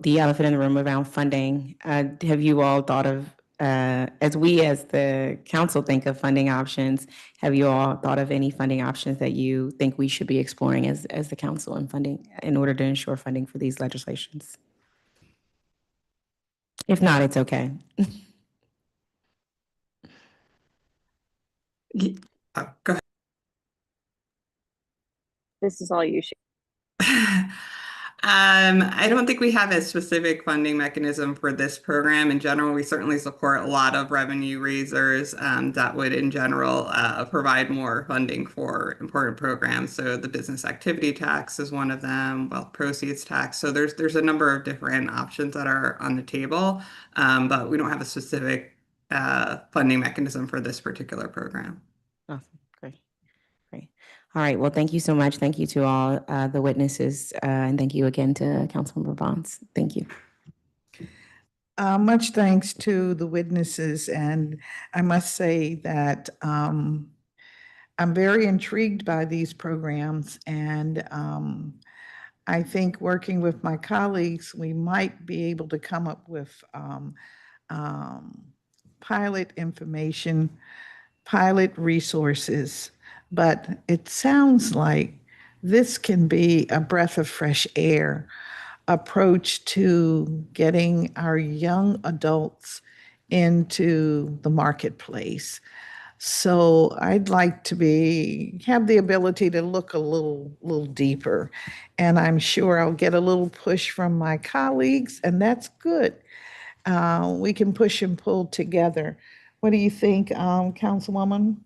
the elephant in the room around funding. Have you all thought of, as we as the council think of funding options, have you all thought of any funding options that you think we should be exploring as the council in funding, in order to ensure funding for these legislations? If not, it's okay. Go ahead. This is all you should. I don't think we have a specific funding mechanism for this program. In general, we certainly support a lot of revenue raisers that would, in general, provide more funding for important programs. So the business activity tax is one of them, wealth proceeds tax. So there's a number of different options that are on the table, but we don't have a specific funding mechanism for this particular program. Awesome. Great. Great. All right. Well, thank you so much. Thank you to all the witnesses, and thank you again to Councilmember Bonds. Thank you. Much thanks to the witnesses, and I must say that I'm very intrigued by these programs, and I think working with my colleagues, we might be able to come up with pilot information, pilot resources, but it sounds like this can be a breath of fresh air approach to getting our young adults into the marketplace. So I'd like to have the ability to look a little deeper, and I'm sure I'll get a little push from my colleagues, and that's good. We can push and pull together. What do you think, Councilwoman?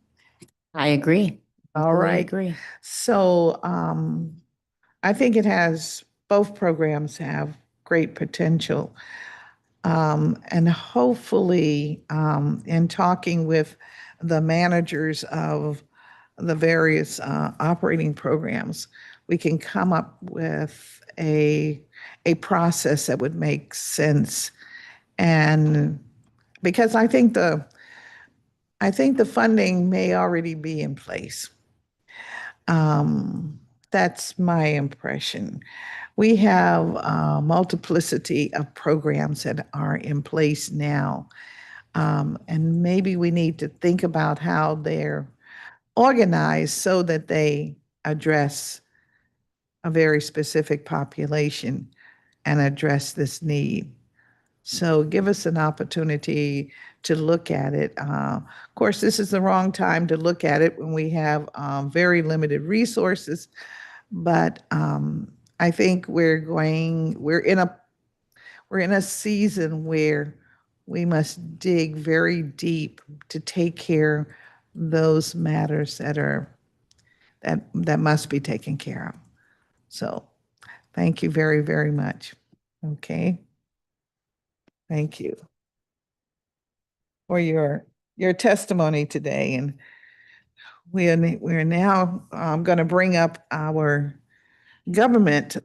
I agree. All Completely right. agree. So I think both programs have great potential. And hopefully, in talking with the managers of the various operating programs, we can come up with a process that would make sense. And because I think the funding may already be in place. That's my impression. We have a multiplicity of programs that are in place now. And maybe we need to think about how they're organized so that they address a very specific population and address this need. So give us an opportunity to look at it. Of course, this is the wrong time to look at it when we have very limited resources, but I think we're in a season where we must dig very deep to take care of those matters that must be taken care of. So thank you very, very much. Okay. Thank you for your testimony today. And we're now going to bring up our government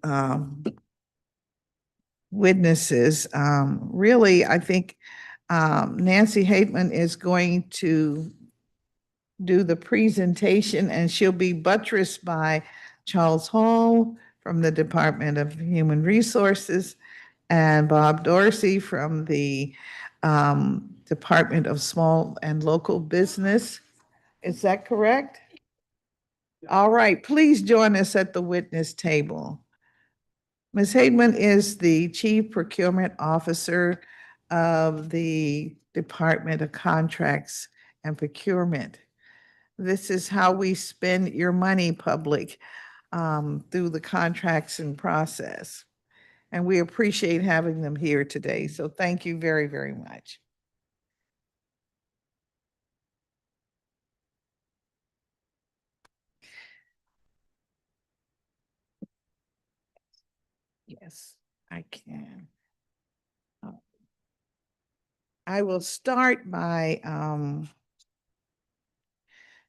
witnesses. Really, I think Nancy Hateman is going to do the presentation, and she'll be buttressed by Charles Hall from the Department of Human Resources and Bob Dorsey from the Department of Small and Local Business. Is that correct? All right, please join us at the witness table. Ms. Hateman is the Chief Procurement Officer of the Department of Contracts and Procurement. This is how we spend your money, public, through the contracts and process. And we appreciate having them here today. So thank you very, very much. Yes, I can. I will start by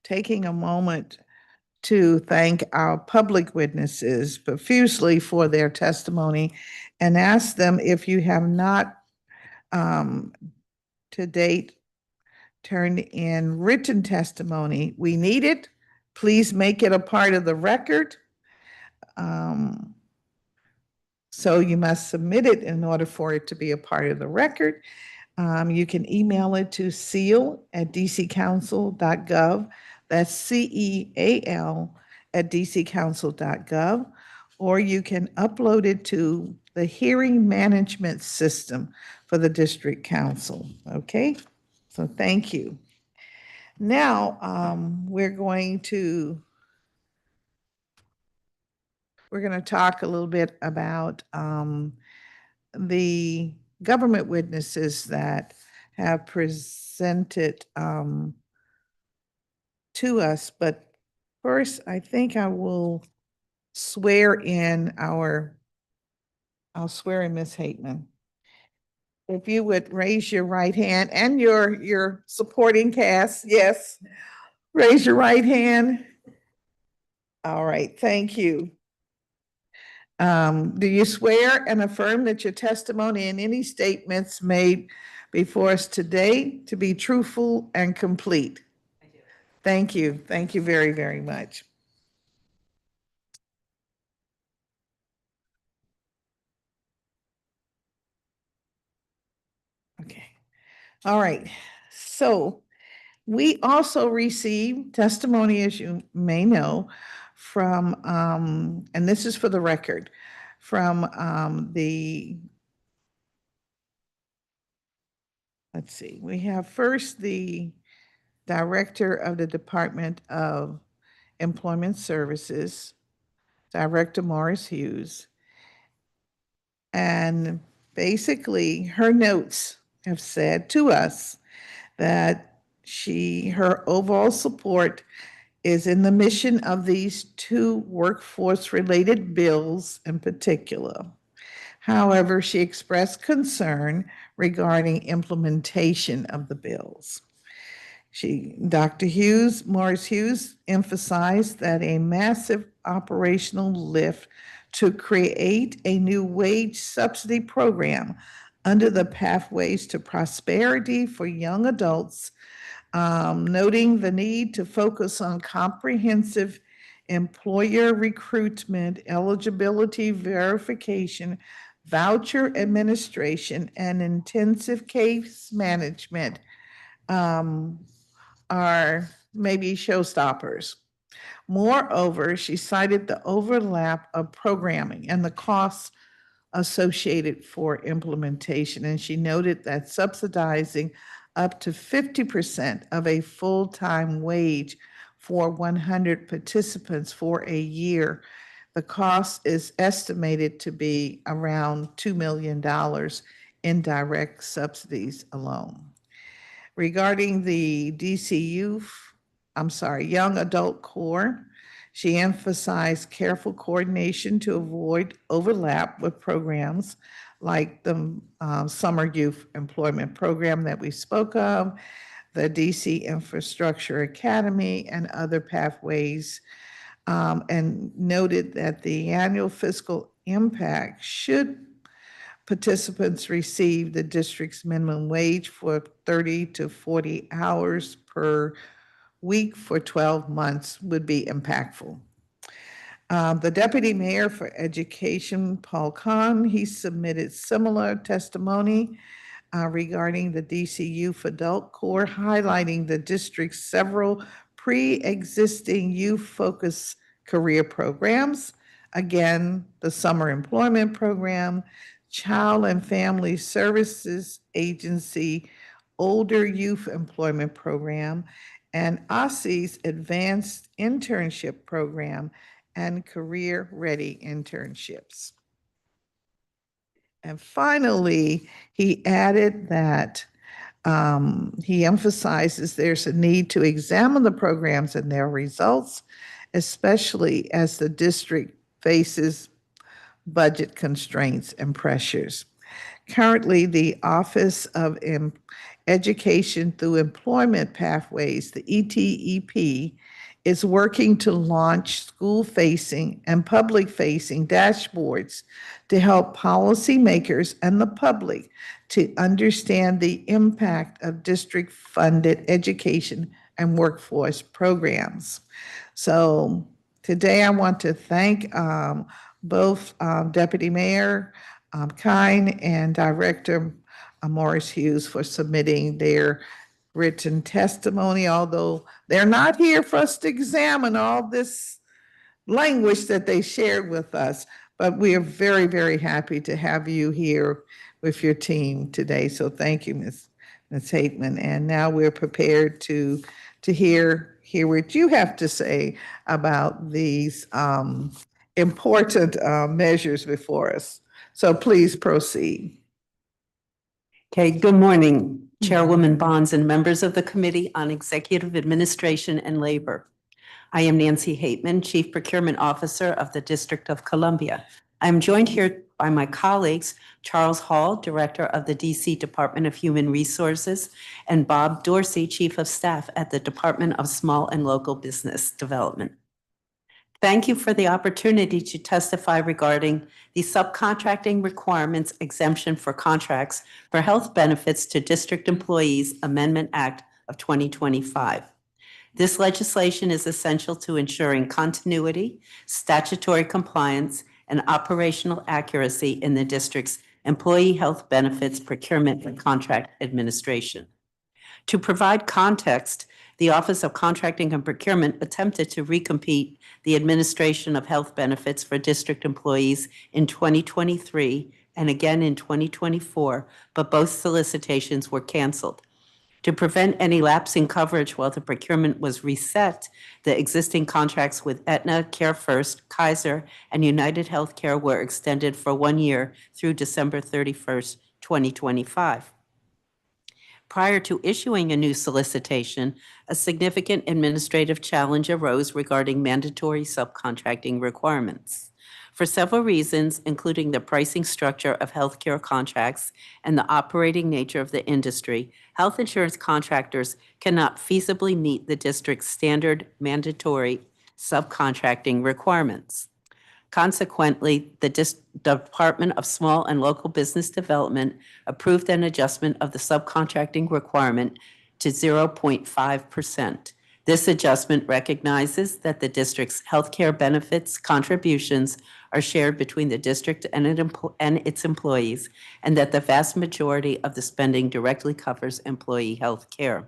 taking a moment to thank our public witnesses profusely for their testimony and ask them, if you have not to date turned in written testimony, we need it. Please make it a part of the record. So you must submit it in order for it to be a part of the record. You can email it to CEAL@dccouncil.gov. That's CEAL@dccouncil.gov. Or you can upload it to the hearing management system for the district council. Okay, so thank you. Now we're going to talk a little bit about the government witnesses that have presented to us. But first, I think I will swear in I'll swear in Ms. Hateman. If you would raise your right hand and your supporting cast, yes, raise your right hand. All right, thank you. Do you swear and affirm that your testimony and any statements made before us today to be truthful and complete? I do. Thank you. Thank you very, very much. Okay. All right. So we also received testimony, as you may know, from, and this is for the record, from let's see, we have first the Director of the Department of Employment Services, Director Morris Hughes. And basically, her notes have said to us that her overall support is in the mission of these two workforce-related bills in particular. However, she expressed concern regarding implementation of the bills. Dr. Morris Hughes, emphasized that a massive operational lift to create a new wage subsidy program under the Pathways to Prosperity for Young Adults, noting the need to focus on comprehensive employer recruitment, eligibility verification, voucher administration, and intensive case management are maybe showstoppers. Moreover, she cited the overlap of programming and the costs associated for implementation, and she noted that subsidizing up to 50% of a full-time wage for 100 participants for a year, the cost is estimated to be around $2 million in direct subsidies alone. Regarding the Young Adult Corps, she emphasized careful coordination to avoid overlap with programs like the Summer Youth Employment Program that we spoke of, the DC Infrastructure Academy, and other pathways, and noted that the annual fiscal impact should participants receive the district's minimum wage for 30 to 40 hours per week for 12 months would be impactful. The Deputy Mayor for Education, Paul Kahn, he submitted similar testimony regarding the DC Youth Adult Corps, highlighting the district's several pre-existing youth-focused career programs. Again, the Summer Employment Program, Child and Family Services Agency, Older Youth Employment Program, and OSSI's Advanced Internship Program and Career Ready Internships. And finally, he added that he emphasizes there's a need to examine the programs and their results, especially as the district faces budget constraints and pressures. Currently, the Office of Education Through Employment Pathways, the ETEP, is working to launch school-facing and public-facing dashboards to help policymakers and the public to understand the impact of district-funded education and workforce programs. So today I want to thank both Deputy Mayor Kine and Director Morris Hughes for submitting their written testimony, although they're not here for us to examine all this language that they shared with us. But we are very, very happy to have you here with your team today. So thank you, Ms. Hateman. And now we're prepared to hear what you have to say about these important measures before us. So please proceed. Okay, good morning, Chairwoman Bonds and members of the Committee on Executive Administration and Labor. I am Nancy Hateman, Chief Procurement Officer of the District of Columbia. I am joined here by my colleagues, Charles Hall, Director of the DC Department of Human Resources, and Bob Dorsey, Chief of Staff at the Department of Small and Local Business Development. Thank you for the opportunity to testify regarding the subcontracting requirements exemption for contracts for health benefits to district employees Amendment Act of 2025. This legislation is essential to ensuring continuity, statutory compliance, and operational accuracy in the district's employee health benefits procurement and contract administration. To provide context, the Office of Contracting and Procurement attempted to recompete the administration of health benefits for district employees in 2023 and again in 2024, but both solicitations were canceled. To prevent any lapsing coverage while the procurement was reset, the existing contracts with Aetna, Care First, Kaiser, and United Healthcare were extended for 1 year through December 31st, 2025. Prior to issuing a new solicitation, a significant administrative challenge arose regarding mandatory subcontracting requirements. For several reasons, including the pricing structure of healthcare contracts and the operating nature of the industry, health insurance contractors cannot feasibly meet the district's standard mandatory subcontracting requirements. Consequently, the Department of Small and Local Business Development approved an adjustment of the subcontracting requirement to 0.5%. This adjustment recognizes that the district's healthcare benefits contributions are shared between the district and its employees, and that the vast majority of the spending directly covers employee health care.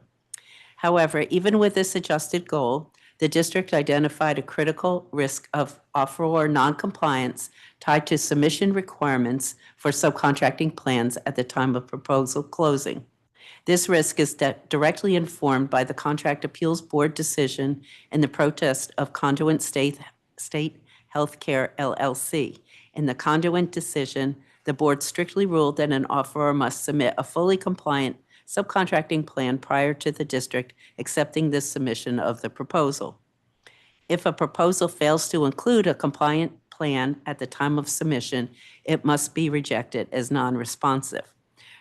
However, even with this adjusted goal, the district identified a critical risk of offeror noncompliance tied to submission requirements for subcontracting plans at the time of proposal closing. This risk is directly informed by the Contract Appeals Board decision in the protest of Conduent State Healthcare LLC. In the Conduent decision, the board strictly ruled that an offeror must submit a fully compliant subcontracting plan prior to the district accepting the submission of the proposal. If a proposal fails to include a compliant plan at the time of submission, it must be rejected as non-responsive.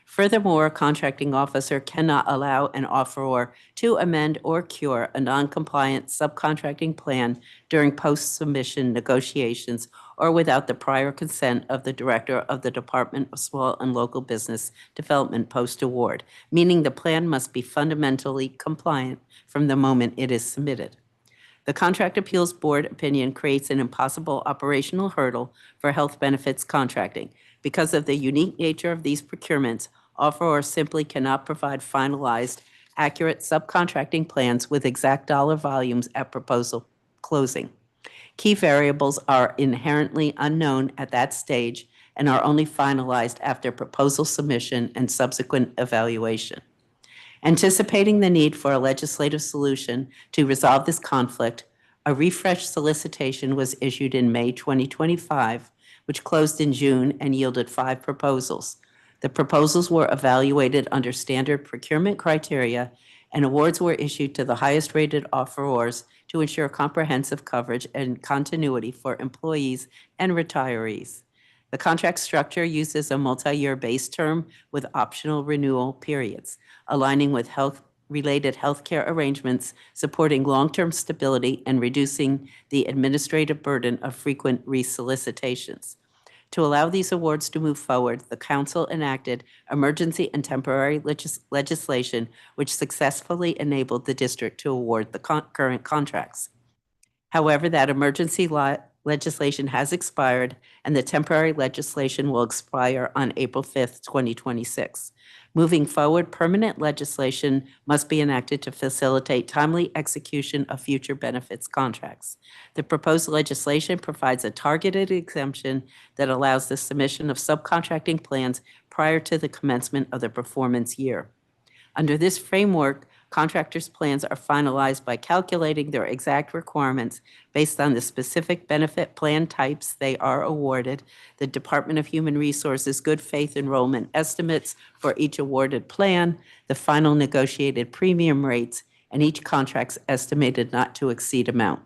Furthermore, a contracting officer cannot allow an offeror to amend or cure a non-compliant subcontracting plan during post-submission negotiations or without the prior consent of the Director of the Department of Small and Local Business Development post-award, meaning the plan must be fundamentally compliant from the moment it is submitted. The Contract Appeals Board opinion creates an impossible operational hurdle for health benefits contracting. Because of the unique nature of these procurements, offerors simply cannot provide finalized, accurate subcontracting plans with exact dollar volumes at proposal closing. Key variables are inherently unknown at that stage and are only finalized after proposal submission and subsequent evaluation. Anticipating the need for a legislative solution to resolve this conflict, a refreshed solicitation was issued in May 2025, which closed in June and yielded 5 proposals. The proposals were evaluated under standard procurement criteria, and awards were issued to the highest-rated offerors to ensure comprehensive coverage and continuity for employees and retirees. The contract structure uses a multi-year base term with optional renewal periods, aligning with health-related healthcare arrangements, supporting long-term stability, and reducing the administrative burden of frequent resolicitations. To allow these awards to move forward, the Council enacted emergency and temporary legislation, which successfully enabled the district to award the current contracts. However, that emergency legislation has expired, and the temporary legislation will expire on April 5th, 2026. Moving forward, permanent legislation must be enacted to facilitate timely execution of future benefits contracts. The proposed legislation provides a targeted exemption that allows the submission of subcontracting plans prior to the commencement of the performance year. Under this framework, contractors' plans are finalized by calculating their exact requirements based on the specific benefit plan types they are awarded, the Department of Human Resources good faith enrollment estimates for each awarded plan, the final negotiated premium rates, and each contract's estimated not to exceed amount.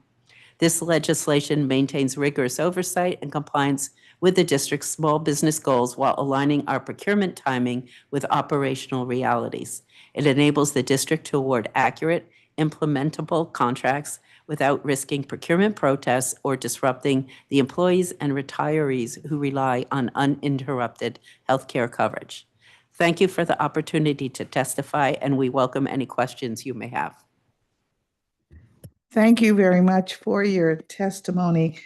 This legislation maintains rigorous oversight and compliance with the district's small business goals while aligning our procurement timing with operational realities. It enables the district to award accurate, implementable contracts without risking procurement protests or disrupting the employees and retirees who rely on uninterrupted healthcare coverage. Thank you for the opportunity to testify, and we welcome any questions you may have. Thank you very much for your testimony.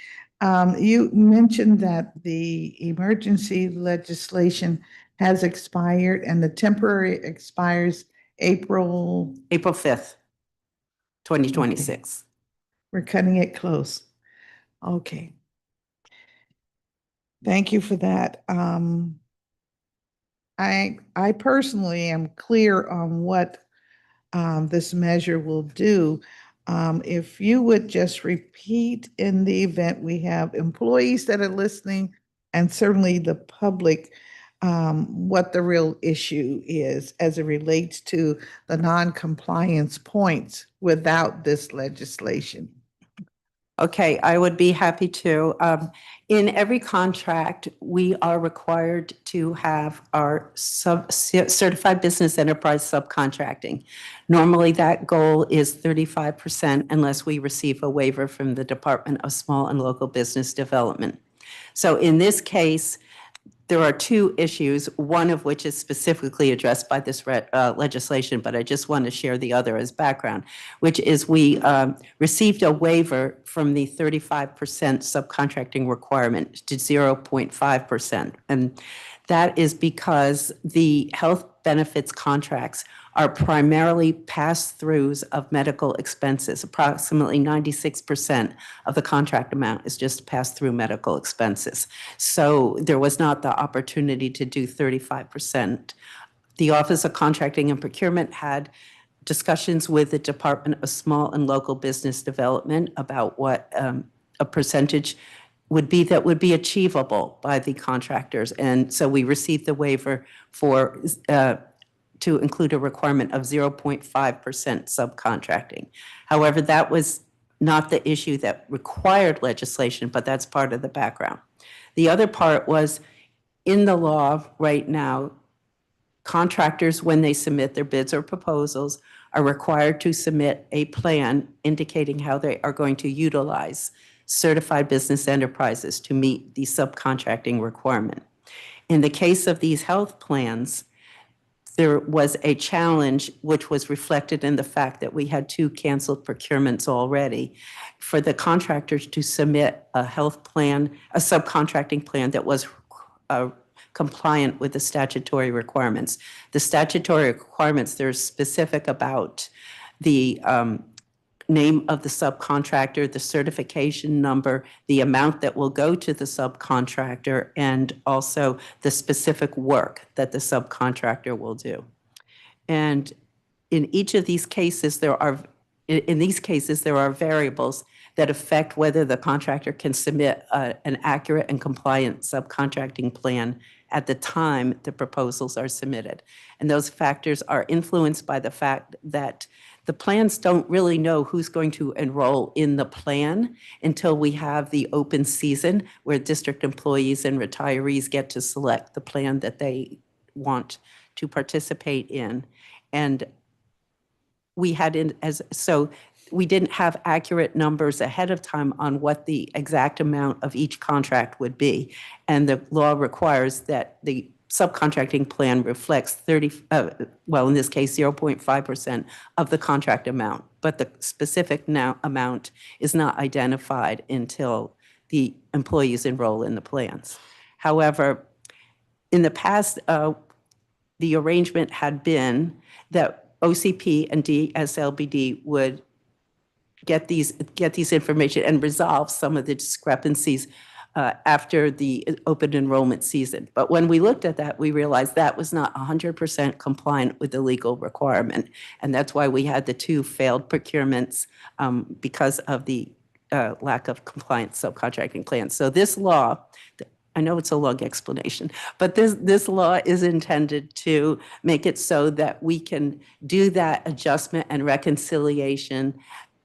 You mentioned that the emergency legislation has expired and the temporary expires April. April 5th, 2026. We're cutting it close. Okay. Thank you for that. I personally am clear on what this measure will do. If you would just repeat in the event we have employees that are listening and certainly the public, what the real issue is as it relates to the non-compliance points without this legislation. Okay, I would be happy to. In every contract, we are required to have our certified business enterprise subcontracting. Normally, that goal is 35% unless we receive a waiver from the Department of Small and Local Business Development. So in this case, there are two issues, one of which is specifically addressed by this legislation, but I just want to share the other as background, which is we received a waiver from the 35% subcontracting requirement to 0.5%. And that is because the health benefits contracts are primarily pass-throughs of medical expenses. Approximately 96% of the contract amount is just pass-through medical expenses. So there was not the opportunity to do 35%. The Office of Contracting and Procurement had discussions with the Department of Small and Local Business Development about what a percentage would be that would be achievable by the contractors. And so we received the waiver for to include a requirement of 0.5% subcontracting. However, that was not the issue that required legislation, but that's part of the background. The other part was in the law right now, contractors, when they submit their bids or proposals, are required to submit a plan indicating how they are going to utilize certified business enterprises to meet the subcontracting requirement. In the case of these health plans, there was a challenge which was reflected in the fact that we had 2 canceled procurements already for the contractors to submit a health plan, a subcontracting plan that was compliant with the statutory requirements. The statutory requirements, they're specific about the name of the subcontractor, the certification number, the amount that will go to the subcontractor, and also the specific work that the subcontractor will do. And in each of these cases, there are variables that affect whether the contractor can submit an accurate and compliant subcontracting plan at the time the proposals are submitted. And those factors are influenced by the fact that the plans don't really know who's going to enroll in the plan until we have the open season where district employees and retirees get to select the plan that they want to participate in. And we didn't have accurate numbers ahead of time on what the exact amount of each contract would be. And the law requires that the subcontracting plan reflects in this case, 0.5% of the contract amount, but the specific amount is not identified until the employees enroll in the plans. However, in the past, the arrangement had been that OCP and DSLBD would get these information and resolve some of the discrepancies after the open enrollment season. But when we looked at that, we realized that was not 100% compliant with the legal requirement. And that's why we had the 2 failed procurements because of the lack of compliant subcontracting plans. So this law, I know it's a long explanation, but this law is intended to make it so that we can do that adjustment and reconciliation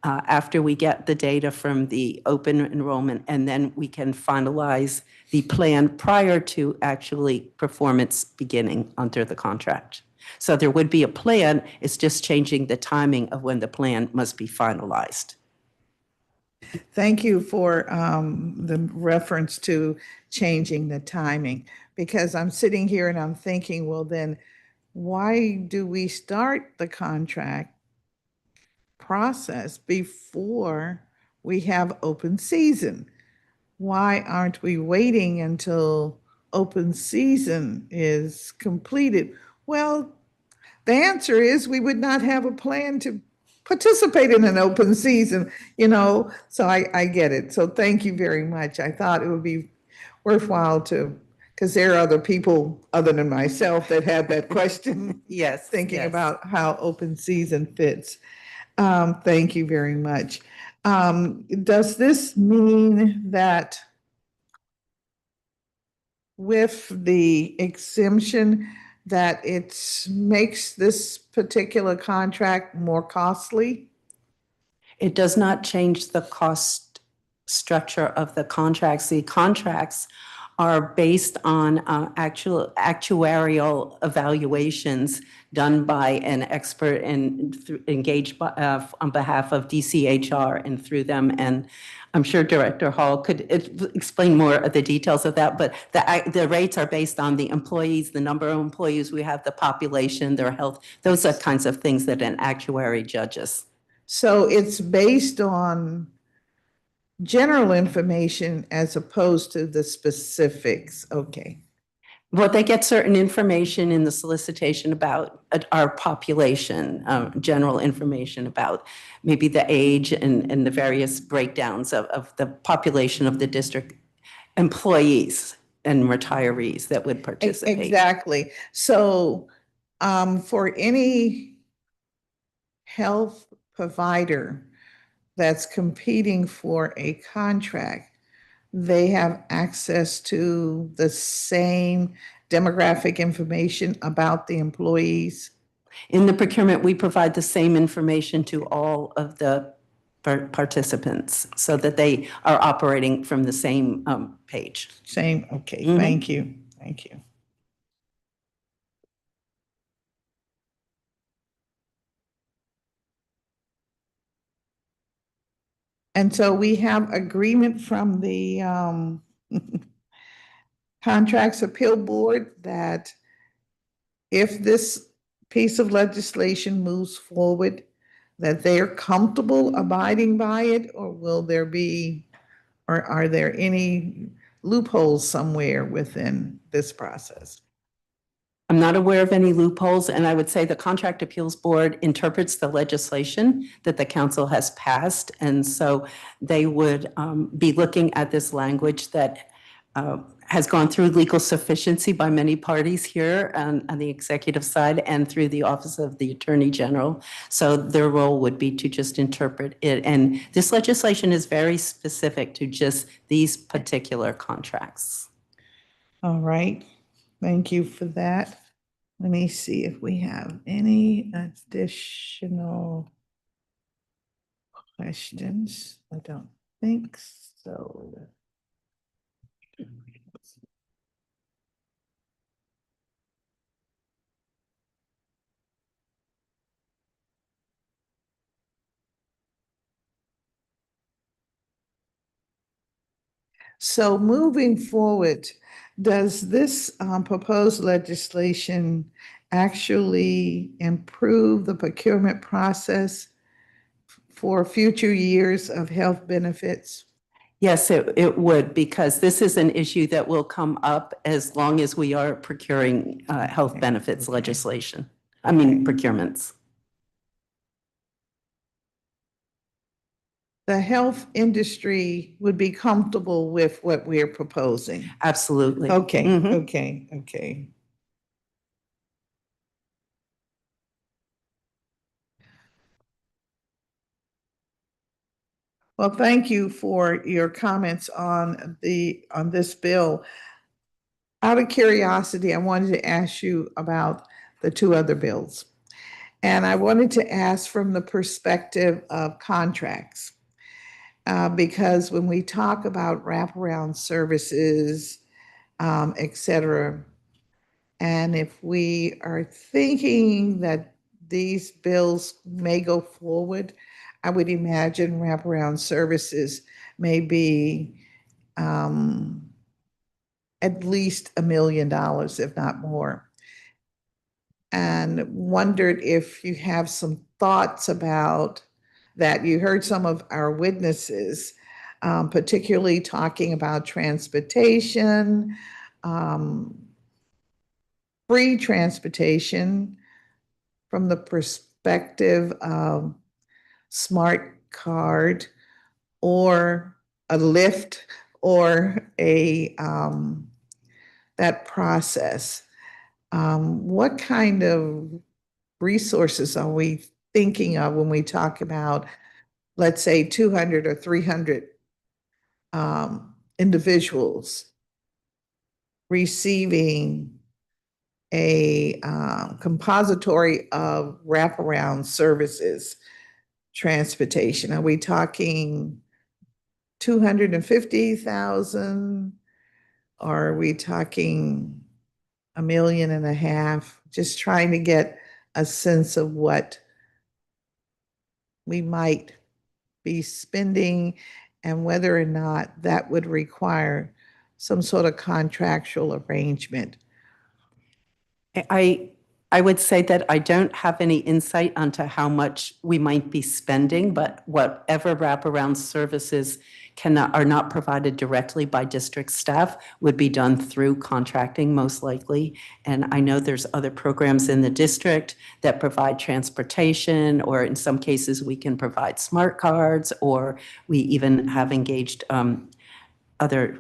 after we get the data from the open enrollment, and then we can finalize the plan prior to actually performance beginning under the contract. So there would be a plan, it's just changing the timing of when the plan must be finalized. Thank you for the reference to changing the timing, because I'm sitting here and I'm thinking, well, then why do we start the contract process before we have open season? Why aren't we waiting until open season is completed? Well, the answer is we would not have a plan to participate in an open season, so I get it. So thank you very much. I thought it would be worthwhile because there are other people other than myself that have that question. Yes. Thinking yes. about how open season fits. Thank you very much. Does this mean that with the exemption that it makes this particular contract more costly? It does not change the cost structure of the contracts. The contracts are based on actual actuarial evaluations done by an expert and engaged by, on behalf of DCHR and through them. And I'm sure Director Hall could explain more of the details of that, but the rates are based on the employees, the number of employees we have, the population, their health. Those are kinds of things that an actuary judges. So it's based on general information as opposed to the specifics. Okay. Well, they get certain information in the solicitation about our population, general information about maybe the age and the various breakdowns of the population of the district employees and retirees that would participate. Exactly. So for any health provider that's competing for a contract, they have access to the same demographic information about the employees? In the procurement, we provide the same information to all of the participants so that they are operating from the same page. Same, okay, Mhm. Thank you, thank you. And so we have agreement from the Contracts Appeal Board that if this piece of legislation moves forward, that they're comfortable abiding by it, or will there be, or are there any loopholes somewhere within this process? I'm not aware of any loopholes, and I would say the Contract Appeals Board interprets the legislation that the council has passed, and so they would be looking at this language that has gone through legal sufficiency by many parties here on the executive side and through the Office of the Attorney General. So their role would be to just interpret it, and this legislation is very specific to just these particular contracts. All right, thank you for that. Let me see if we have any additional questions. I don't think so. So moving forward, does this proposed legislation actually improve the procurement process for future years of health benefits? Yes, it would, because this is an issue that will come up as long as we are procuring health benefits legislation. I mean, procurements. The health industry would be comfortable with what we're proposing. Absolutely. Okay, Mhm. okay. Well, thank you for your comments on this bill. Out of curiosity, I wanted to ask you about the two other bills. And I wanted to ask from the perspective of contracts, because when we talk about wraparound services, et cetera, and if we are thinking that these bills may go forward, I would imagine wraparound services may be at least $1 million, if not more. And wondered if you have some thoughts about that. You heard some of our witnesses, particularly talking about transportation, um, free transportation from the perspective of smart card or a lift or a that process. What kind of resources are we thinking of when we talk about, let's say, 200 or 300 individuals receiving a compository of wraparound services, transportation? Are we talking 250,000? Or are we talking 1.5 million? Just trying to get a sense of what we might be spending and whether or not that would require some sort of contractual arrangement. I would say that I don't have any insight onto how much we might be spending, but whatever wraparound services are not provided directly by district staff would be done through contracting, most likely. And I know there's other programs in the district that provide transportation, or in some cases we can provide smart cards, or we even have engaged other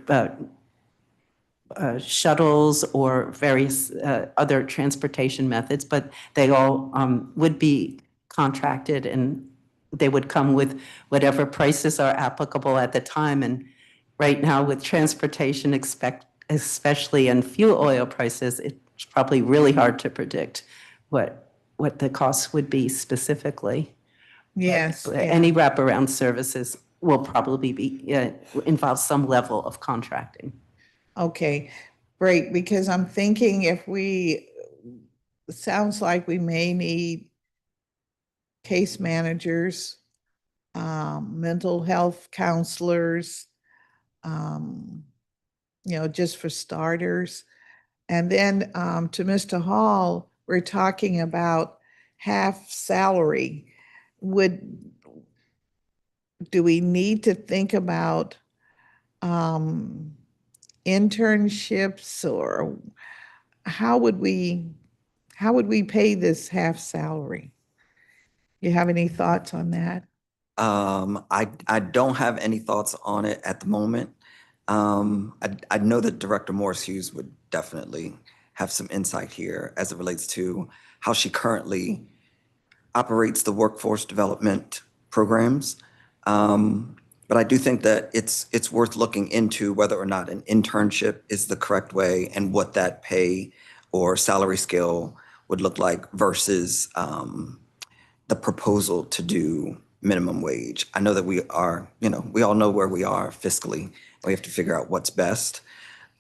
shuttles or various other transportation methods, but they all would be contracted, and they would come with whatever prices are applicable at the time. And right now with transportation, especially in fuel oil prices, it's probably really hard to predict what the costs would be specifically. Yes. But any wraparound services will probably be involve some level of contracting. Okay, great, because I'm thinking it sounds like we may need case managers, mental health counselors, just for starters. And then to Mr. Hall, we're talking about half salary. Do we need to think about internships, or how would we pay this half salary? You have any thoughts on that? I don't have any thoughts on it at the moment. I know that Director Morris Hughes would definitely have some insight here as it relates to how she currently operates the workforce development programs. But I do think that it's worth looking into whether or not an internship is the correct way and what that pay or salary scale would look like versus the proposal to do minimum wage. I know that we all know where we are fiscally. We have to figure out what's best.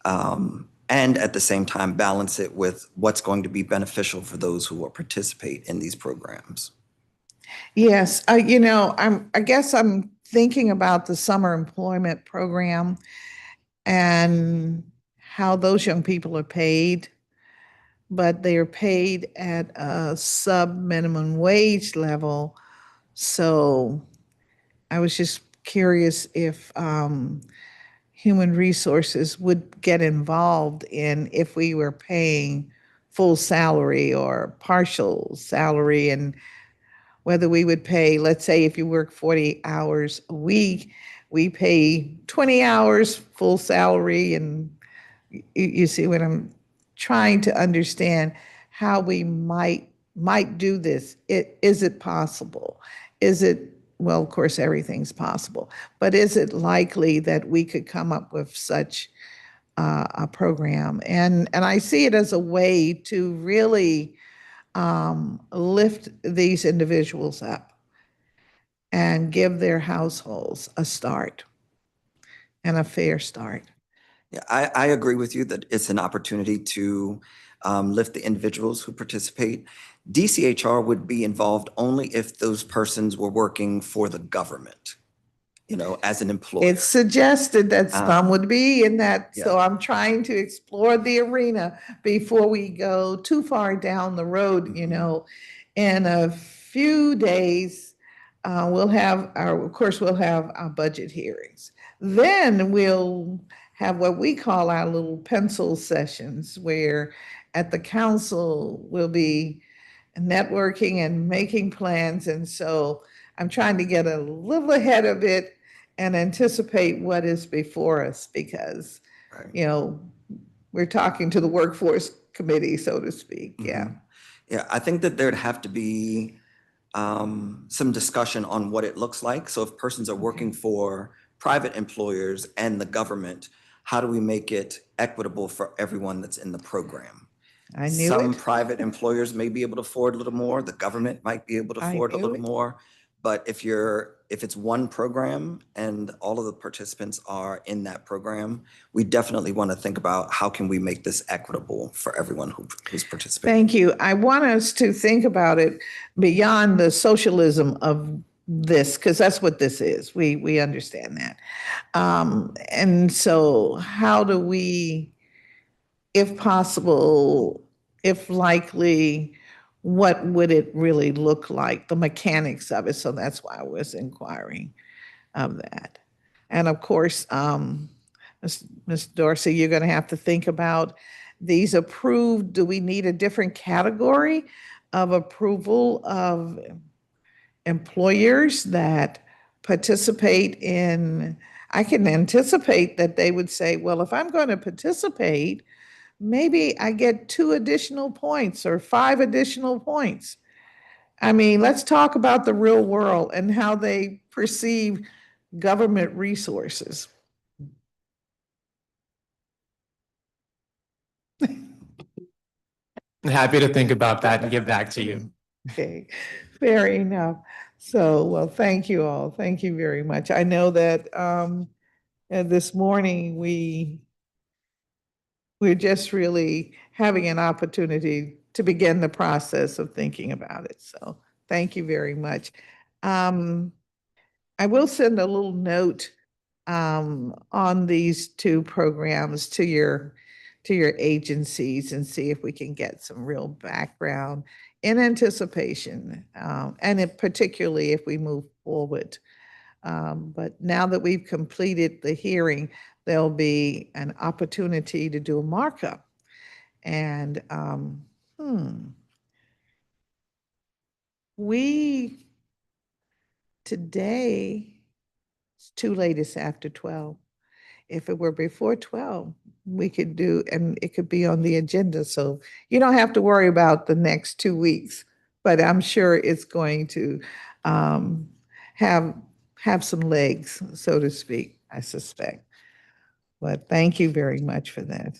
And at the same time, balance it with what's going to be beneficial for those who will participate in these programs. Yes, I guess I'm thinking about the summer employment program and how those young people are paid, but they are paid at a sub-minimum wage level. So I was just curious if human resources would get involved in if we were paying full salary or partial salary, and whether we would pay, let's say if you work 40 hours a week, we pay 20 hours full salary. And you see what I'm trying to understand, how we might do this. Is it possible? Well, of course, everything's possible, but is it likely that we could come up with such a program? And I see it as a way to really lift these individuals up and give their households a start and a fair start. Yeah, I agree with you that it's an opportunity to lift the individuals who participate. DCHR would be involved only if those persons were working for the government, as an employer. It's suggested that some would be in that, so yeah. I'm trying to explore the arena before we go too far down the road, In a few days, we'll have of course, we'll have our budget hearings. Then we'll have what we call our little pencil sessions, where at the council we'll be networking and making plans. And so I'm trying to get a little ahead of it and anticipate what is before us, because, Right. We're talking to the workforce committee, so to speak. Yeah. Yeah, I think that there'd have to be some discussion on what it looks like. So if persons are working for private employers and the government, how do we make it equitable for everyone that's in the program? I knew Some it. private employers may be able to afford a little more, the government might be able to I afford a knew little it. more. But if it's one program and all of the participants are in that program, we definitely want to think about how can we make this equitable for everyone who's participating. Thank you. I want us to think about it beyond the socialism of this, because that's what this is. We understand that. And so how do we, if possible, if likely, what would it really look like, the mechanics of it? So that's why I was inquiring of that. And of course, Ms. Dorsey, you're going to have to think about these approved. Do we need a different category of approval of employers that participate in? I can anticipate that they would say, well, if I'm going to participate, maybe I get 2 additional points or 5 additional points. I mean, let's talk about the real world and how they perceive government resources. Happy to think about that and get back to you. Okay, fair enough. So, well, thank you all. Thank you very much. I know that this morning we're just really having an opportunity to begin the process of thinking about it. So thank you very much. I will send a little note on these 2 programs to your agencies and see if we can get some real background in anticipation, and particularly if we move forward. But now that we've completed the hearing, there'll be an opportunity to do a markup. And today, it's too late, it's after 12. If it were before 12, we could do, and it could be on the agenda. So you don't have to worry about the next 2 weeks, but I'm sure it's going to have some legs, so to speak, I suspect. But thank you very much for that.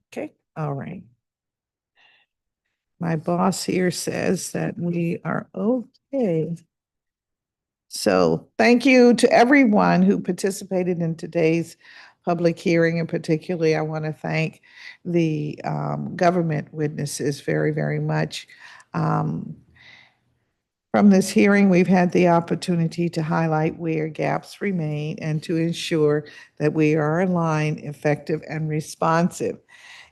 Okay, all right. My boss here says that we are okay. So thank you to everyone who participated in today's public hearing, and particularly I want to thank the government witnesses very, very much. From this hearing, we've had the opportunity to highlight where gaps remain and to ensure that we are aligned, effective, and responsive.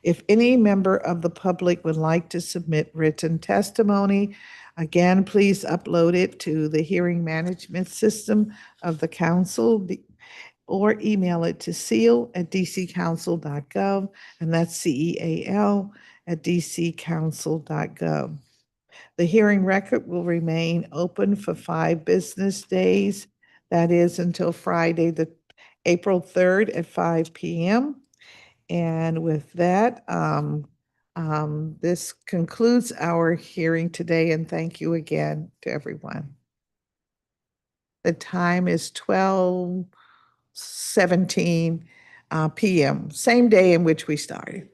If any member of the public would like to submit written testimony, again, please upload it to the hearing management system of the council or email it to CEAL@dccouncil.gov, and that's CEAL@dccouncil.gov. The hearing record will remain open for 5 business days. That is until Friday, April 3rd at 5 p.m. And with that, this concludes our hearing today, and thank you again to everyone. The time is 12:17. p.m., same day in which we started.